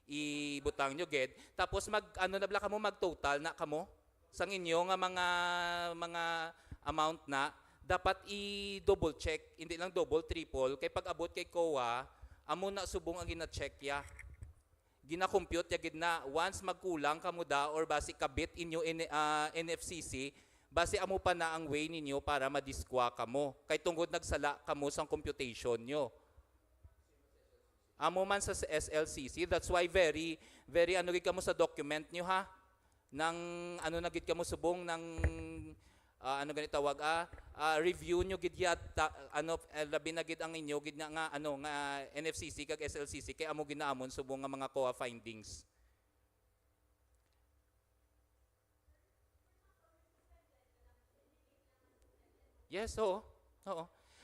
ibutang nyo gid. Tapos mag ano na bala kamo mag total na kamo sang inyo nga mga amount na dapat i-double check, hindi lang double, triple, kay pag abot kay COA, amo na subong ang gina-check ya. Gina-compute ya gid na once magkulang kamo da or basi kabit inyo NFCC, basi amo pa na ang way ninyo para madiskwa kamo. Kay tungod nagsala kamo sang computation nyo. Amo man sa SLCC, that's why very ano gid kamo sa document nyo ha. Nang ano na gid kamo subong ng ano ganito tawag review nyo gid yat ano labi na gid ang inyo gid nga ano nga NFCC kag SLCC kay amo ginaamon subong nga mga COA findings. Yes, oo.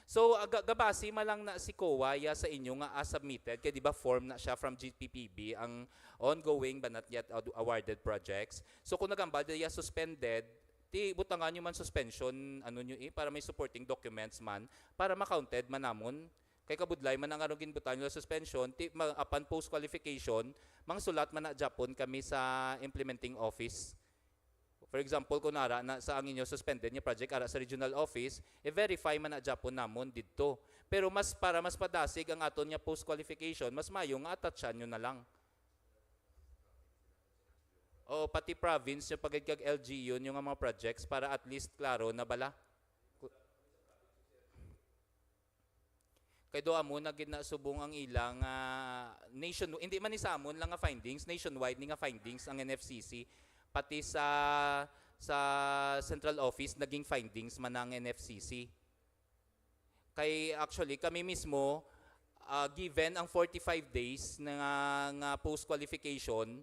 So gabasi malang na si COA ya sa inyo nga submitted kay di ba form na siya from GPPB ang ongoing but not yet awarded projects. So kung nagambal ya suspended ti butangan nyo man suspension ano nyo para may supporting documents man para ma-counted man namon kay kabudlay man ang anong ginbutan nyo suspension ti upon post qualification mang sulat man na Japon kami sa implementing office. For example kunara na sa ang inyo suspended nga project ara sa regional office verify man na Japon namon didto pero mas para mas padasig ang aton nga post qualification mas mayo nga attachan nyo na lang. O pati province yung pagkag LGU yung mga projects para at least klaro na bala. Kay do amo na gid na subong ang ilang nation hindi man ni sa amon lang nga findings nationwide ni nga findings ang NFCC pati sa central office naging findings man ang NFCC. Kay actually kami mismo given ang 45 days nga post qualification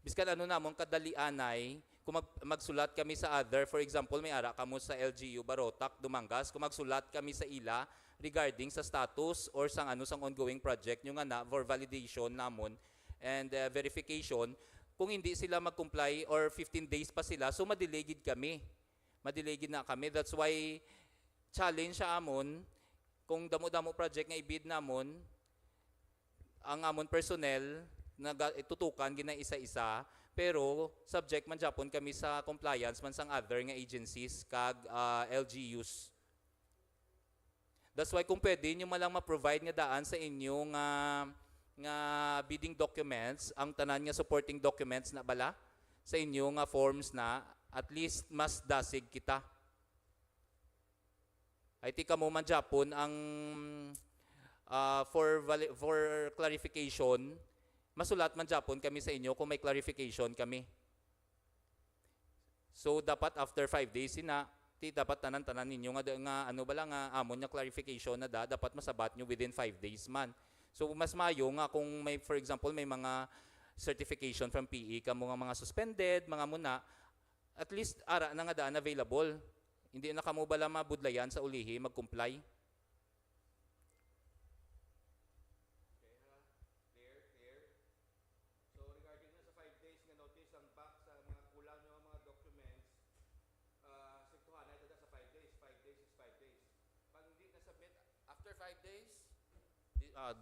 biskan ano namon kadalianay kung magsulat kami sa other for example may ara kamo sa LGU Barotac Dumangas kung magsulat kami sa ila regarding sa status or sang ano sang ongoing project nyo nga na for validation namon and verification kung hindi sila mag-comply or 15 days pa sila so madelay gid na kami that's why challenge sa amon kung damo-damo project nga ibid namon ang amon personnel tutukan gina isa-isa pero subject man Japon kami sa compliance man sang other nga agencies kag LGUs. That's why kung pwede nyo malang ma-provide nga daan sa inyo nga bidding documents ang tanan nga supporting documents na bala sa inyo nga forms na at least mas dasig kita. Ay tika mo man Japon ang for clarification masulat man Japon kami sa inyo kung may clarification kami. So dapat after 5 days dapat tanan ninyo nga ano bala nga amon nga clarification na dapat masabat nyo within 5 days man. So mas mayo nga kung may for example may mga certification from PE kamo nga mga suspended, mga muna at least ara na nga daan available. Hindi na kamo bala mabudlayan sa ulihi mag-comply.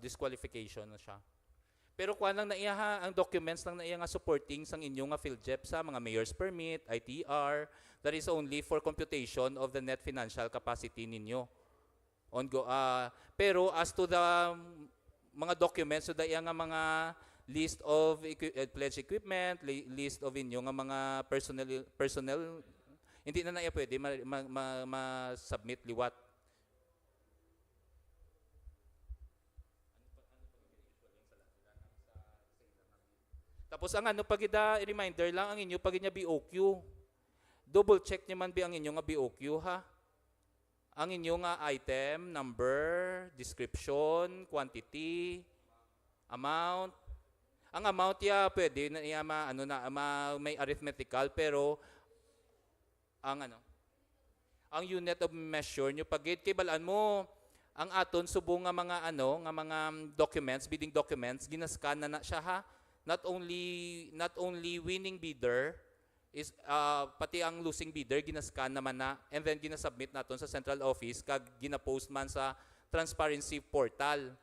Disqualification na siya. Pero kuan lang na iya ang documents lang na iya nga supporting sang inyo nga PhilJEP sa mga mayor's permit, ITR, that is only for computation of the net financial capacity ninyo. Pero as to the mga documents so da iya nga mga list of pledge equipment, list of inyo nga mga personnel hindi na iya pwede ma-submit liwat. Tapos ang ano, pag reminder lang ang inyo, pag inya BOQ. Double check nyo man ang inyo nga BOQ, ha? Ang inyo nga item, number, description, quantity, amount. Ang amount pwede na may arithmetical, pero ang unit of measure nyo pagid kay balaan mo ang aton subong nga mga mga documents, bidding documents, ginascan na siya, ha? Not only winning bidder is pati ang losing bidder ginascan naman na, and then ginasubmit naton sa central office kag ginapost man sa transparency portal.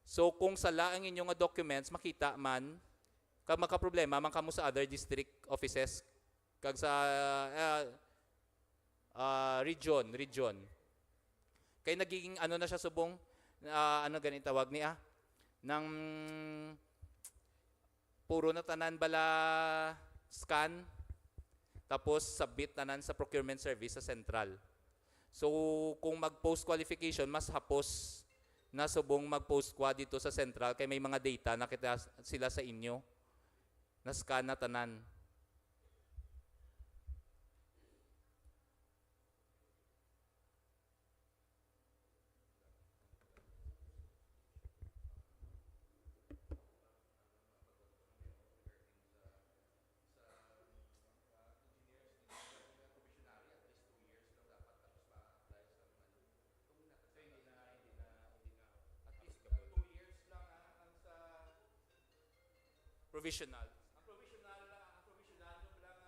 So kung sala ang inyong documents makita man, kag makaproblema man kamo sa other district offices kag sa region. Kay nagiging na siya subong ganit tawag niya nang puro na tanan bala scan tapos submit tanan sa procurement service sa central. So kung mag-post qualification mas hapos na subong mag-post qua dito sa central kay may mga data nakita sila sa inyo na scan na tanan. Provisional. Ang provisional yung bala nga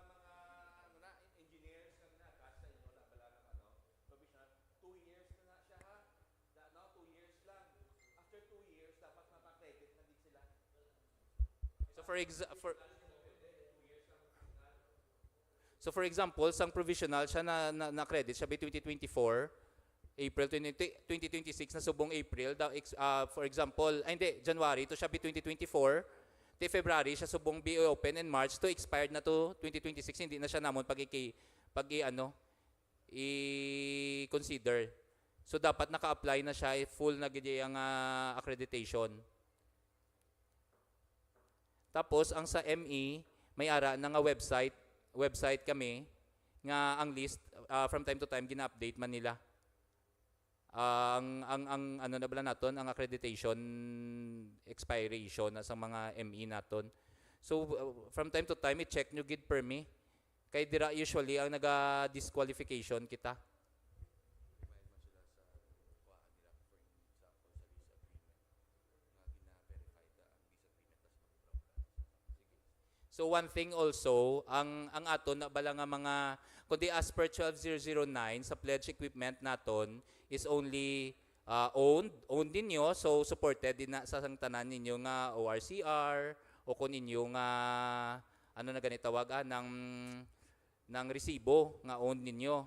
mga engineers nga kasa inyo na bala nga provisional 2 years na siya, ha. 2 years lang. After 2 years dapat mapa-credit na din sila. So for example, sang provisional siya na credit siya by 2024, April 2026 na subong April, for example, January to siya by 2024. February siya subong be open and March to expired na to 2026, hindi na siya namon i-consider. So dapat naka-apply na siya full na gid ang accreditation. Tapos ang sa ME may ara na nga website kami nga ang list from time to time gina-update man nila. Ang na bala naton ang accreditation expiration sa mga ME naton. So from time to time i-check nyo gid permi kay dira usually ang naga-disqualification kita. So one thing also, ang aton na bala nga mga kundi as per 12009 sa pledge equipment naton is only owned ninyo, so supported din na sa tanan ninyo nga ORCR o kun ninyo nga na ganito tawagan ng resibo nga owned ninyo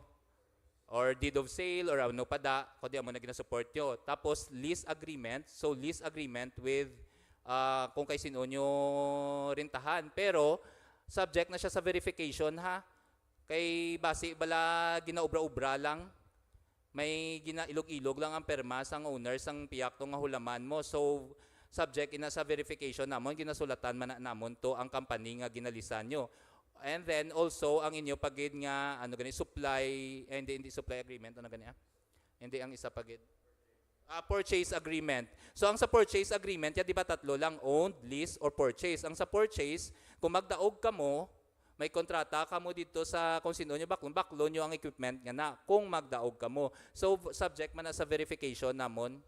or deed of sale or ano pada kundi amo na gina-support nyo. Tapos lease agreement, so lease agreement with kung kay sino nyo rintahan, pero subject na siya sa verification, ha. Kay base bala ginaubra-ubra lang, may ginailog-ilog lang ang perma sang owner sang piyak to nga hulaman mo. So subject ina sa verification namon, ginasulatan man namon to ang company nga ginalisan nyo. And then also ang inyo pagid nga supply, hindi supply agreement hindi ang isa pagid purchase agreement. So ang sa purchase agreement di ba tatlo lang, owned, lease or purchase. Ang sa purchase, kung magdaog ka mo, may kontrata ka mo dito sa kung sino nyo baklo nyo ang equipment nga na kung magdaog ka mo. So subject man na sa verification namon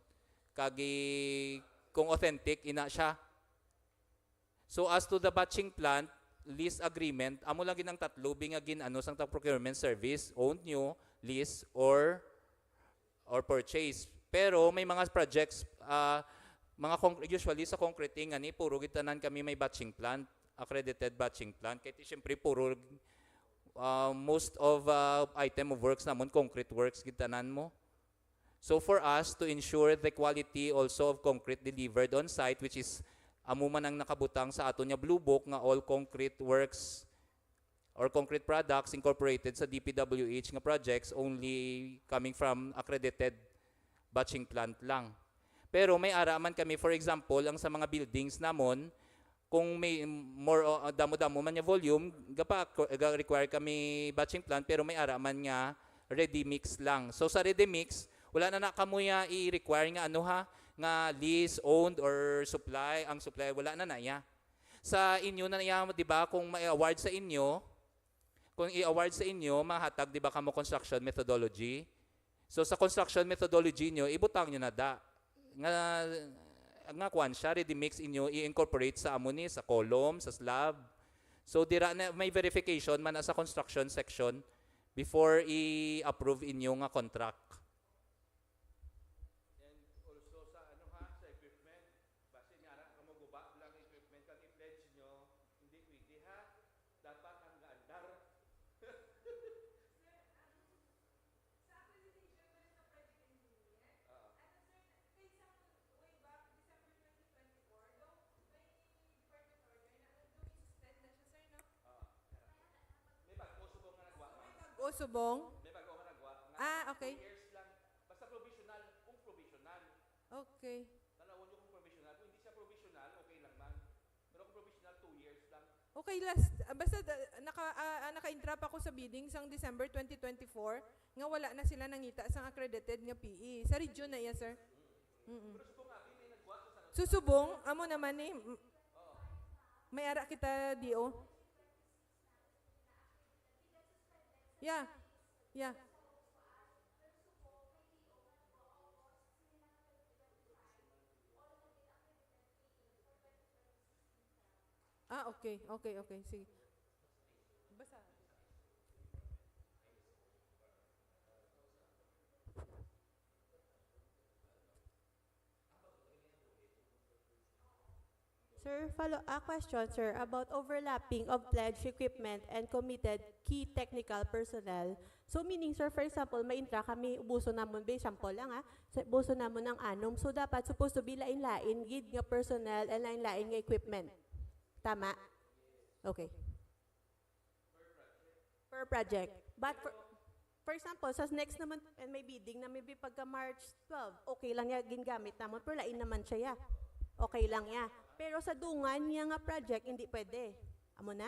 kagi kung authentic ina siya. So as to the batching plant lease agreement, amo lang ginang tatlo bingagin sang procurement service, owned nyo, lease or purchase. Pero may mga projects usually sa concreting puro gitanan kami may batching plant, accredited batching plant. Kaya siyempre puro most of item of works namon concrete works gitanan mo. So for us to ensure the quality also of concrete delivered on site, which is amo man ang nakabutang sa ato nya Blue Book nga all concrete works or concrete products incorporated sa DPWH nga projects only coming from accredited batching plant lang. Pero may ara man kami, for example, ang sa mga buildings namon, kung may more damo-damo man nga volume, require kami batching plant pero may ara man nga ready mix lang. So sa ready mix, wala na kamuya i-require nga ano ha, nga lease, owned or supply, ang supply wala na ya. Sa inyo na ya, 'di ba, kung may award sa inyo, kung i-award sa inyo, mahatag 'di ba kamo construction methodology. So sa construction methodology nyo, ibutang nyo na da. Nga kwan siya, ready mix inyo i-incorporate sa amuni, sa column, sa slab. So dira na may verification man sa construction section before i-approve inyo nga contract. And also sa ano ha, sa equipment, base nga ra kamo guba lang equipment kag i-pledge nyo, hindi pwede ha. Dapat ang gaandar. O subong? May bago nga nagwa. Okay. 2 years lang. Basta provisional, kung provisional. Okay. Tanawon nyo kung provisional. Kung hindi siya provisional, okay lang man. Pero kung provisional, 2 years lang. Okay, last, basta naka-entrap ako sa bidding sang December 2024, nga wala na sila nangita sang accredited nga PE. Sa region na iya, sir? Pero subong nga, may nagwa ko sa Susubong, amo naman eh. May ara kita, DO. Yeah. Yeah. Okay. Sige. Basta. Sir, a question, sir, about overlapping of pledged equipment and committed key technical personnel. So meaning, sir, for example, may intra kami, ubuso namon, ba, sample lang ubuso namon ng anom. So dapat supposed to be lain-lain, gid nga personnel and lain-lain nga equipment. Tama? Okay. Per project. But for example, sa next naman, and may bidding na maybe pagka March 12, okay lang ya, gingamit namon, pero lain naman siya ya. Okay lang ya. Pero sa dungan niya nga project, hindi pwede. Amo na?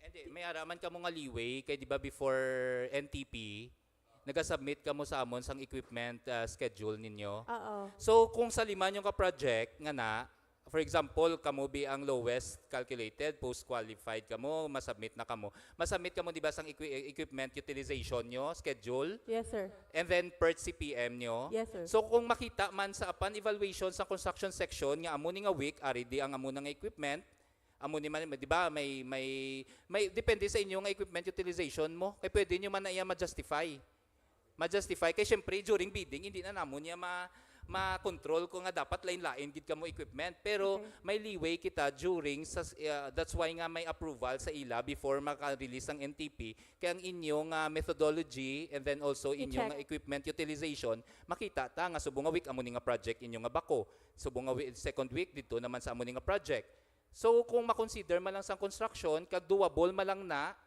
Hindi, may araman ka mo nga leeway, kay di ba before NTP, nagasubmit ka mo sa amon sang equipment schedule ninyo. Oo. So kung sa lima nyo ka project nga na, for example, kamo be ang lowest calculated, post-qualified kamo, masubmit na kamo. Masubmit kamo di ba sang equipment utilization nyo, schedule? Yes, sir. And then per CPM nyo? Yes, sir. So kung makita man sa upon evaluation sa construction section, nga amo ni nga week, ari di ang amo nga equipment, amo ni man, di ba, may depende sa inyo nga equipment utilization mo. Kaya pwede nyo man na iya ma-justify. Ma-justify. Kaya syempre, during bidding, hindi na namo niya ma-control ko nga dapat lain-lain gid ka mo equipment. Pero may leeway kita during, that's why nga may approval sa ila before maka-release ang NTP. Kaya ang inyong methodology and then also inyong equipment utilization, makita ta nga subong nga week amo ni nga project inyong nga bako. Subong nga second week dito naman sa amo ni nga project. So kung ma-consider man lang sa construction, kag doable man lang na,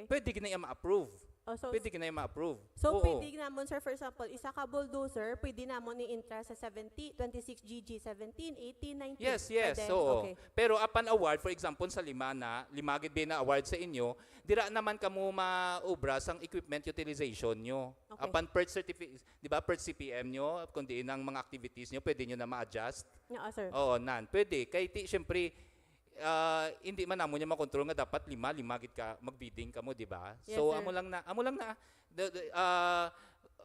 pwede ginaya ma-approve. Pwede ginaya ma-approve. So pwede namon, sir, for example, isa ka bulldozer, pwede namon ni intra sa 26 GG, 17, 18, 19. Yes. So, pero upon award, for example, sa lima gid ba na award sa inyo, dira naman kamo maobra sang equipment utilization nyo. Upon per certificate, di ba, per CPM nyo, kundi ang mga activities nyo, pwede nyo na ma-adjust. Oo, sir. Oo, pwede. Kaya syempre, hindi man namo niya makontrol nga dapat lima gid ka magbidding kamo, di ba? Yes, so sir. amo lang na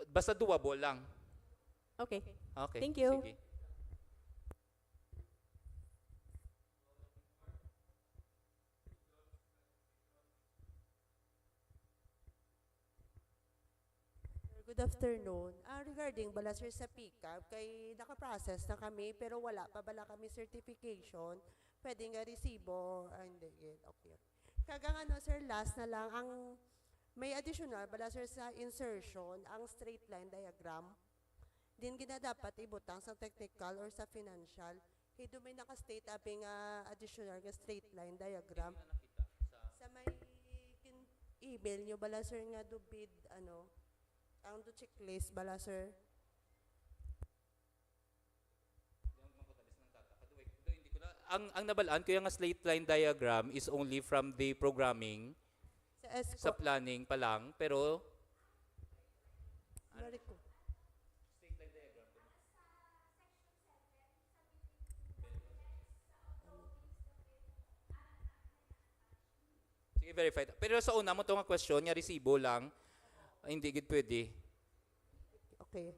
basta doable lang. Okay. Okay. Thank you. Sige. Good afternoon. Regarding bala sir sa pick-up, kay naka-process na kami pero wala pa bala kami certification. Pwede nga resibo. Hindi. Okay. Kagang ano sir, last na lang, ang may additional bala sir sa insertion, ang straight line diagram. Din gina dapat ibutang sa technical or sa financial. Kaya doon may naka-state abing additional nga straight line diagram. Sa may i-email nyo bala sir nga do bid ano ang do checklist bala sir. Ang nabalaan ko yung slate line diagram is only from the programming sa planning pa lang, pero Mariko. sige, verified. Pero sa una mo itong question, nga resibo lang, hindi gid pwede. Okay.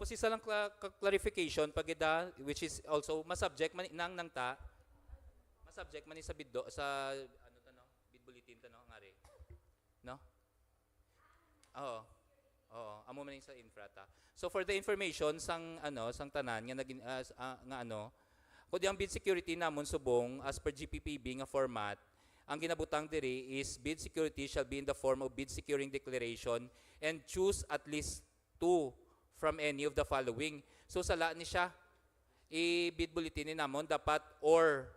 Tapos isa lang clarification pag ida, which is also masubject man nang ta. Masubject man ni sa biddo sa ano to no? Bid bulletin to no ngari. No? Oo. Oo, amo man sa infra ta. So for the information sang sang tanan nga naging nga kung ang bid security namon subong as per GPPB nga format, ang ginabutang diri is bid security shall be in the form of bid securing declaration and choose at least 2 from any of the following. So sala ni siya i-bid bulletin ni namon dapat or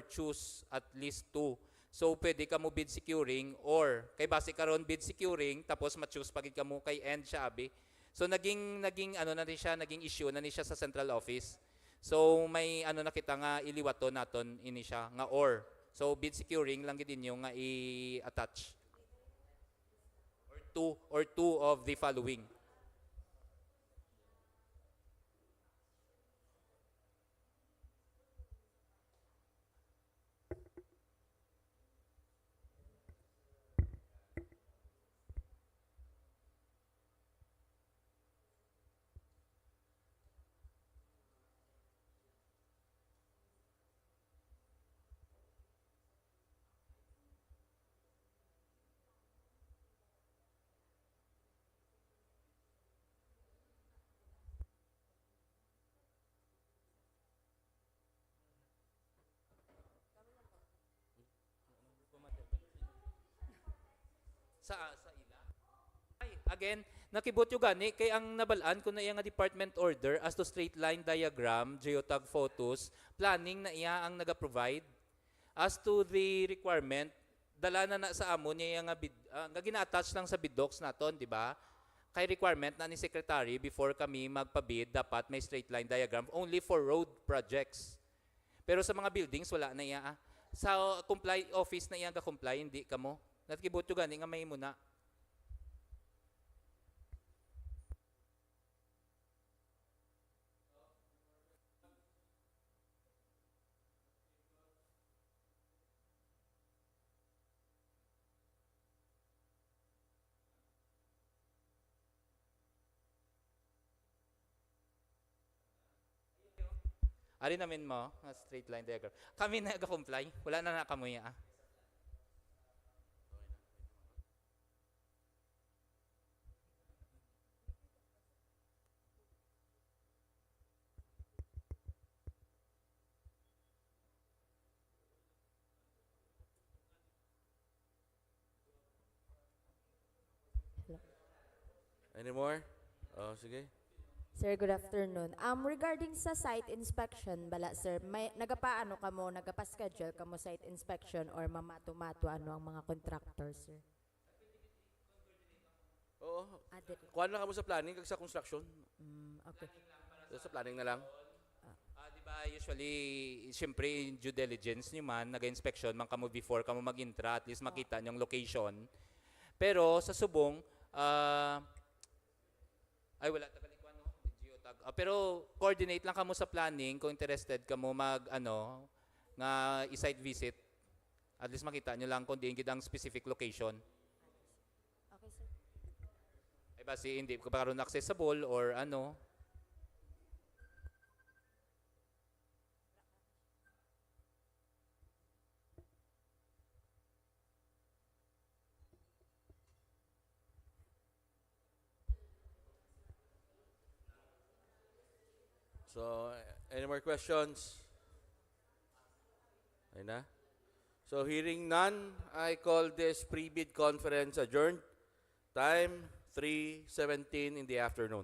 choose at least 2. So pwede ka mo bid securing or kay base karon bid securing tapos ma-choose pagid ka mo kay end siya abi. So naging ano na rin siya, naging issue na ni siya sa central office. So may ano na kita nga iliwato naton ini siya nga or. So bid securing lang gid inyo nga i-attach. Or two of the following. Sa ila. Ay, again, nakibot yung gani kay ang nabalaan ko na iya nga department order as to straight line diagram, geotag photos, planning na iya ang naga-provide. As to the requirement, dala na sa amo niya nga nga gina-attach lang sa bid docs naton, di ba? Kay requirement na ni secretary before kami magpabid dapat may straight line diagram only for road projects. Pero sa mga buildings wala na iya. Sa comply office na iya ga-comply, hindi kamo. Nakibot yung gani nga may muna. Ari namin mo, nga straight line diagram. Kami na ga-comply, wala na nakamuya ah. Any more? Oh, sige. Sir, good afternoon. Regarding sa site inspection, bala sir, may nagapaano ka mo, nagapa-schedule ka mo site inspection or mamato-mato ano ang mga contractors, sir? Oo. Kuha na ka mo sa planning kag sa construction. Okay. Sa planning na lang. Di ba usually, siyempre due diligence nyo man, nag-inspection man kamo before kamo mag-intra, at least makita nyo yung location. Pero sa subong, ay wala tagalikuan no, geotag. Pero coordinate lang kamo sa planning kung interested kamo mag nga i-site visit. At least makita nyo lang kung diin gid ang specific location. Okay, sir. Ay basi hindi ko pa karon accessible or ano. So, any more questions? Ayun na. So, hearing none, I call this pre-bid conference adjourned. Time 3:17 in the afternoon.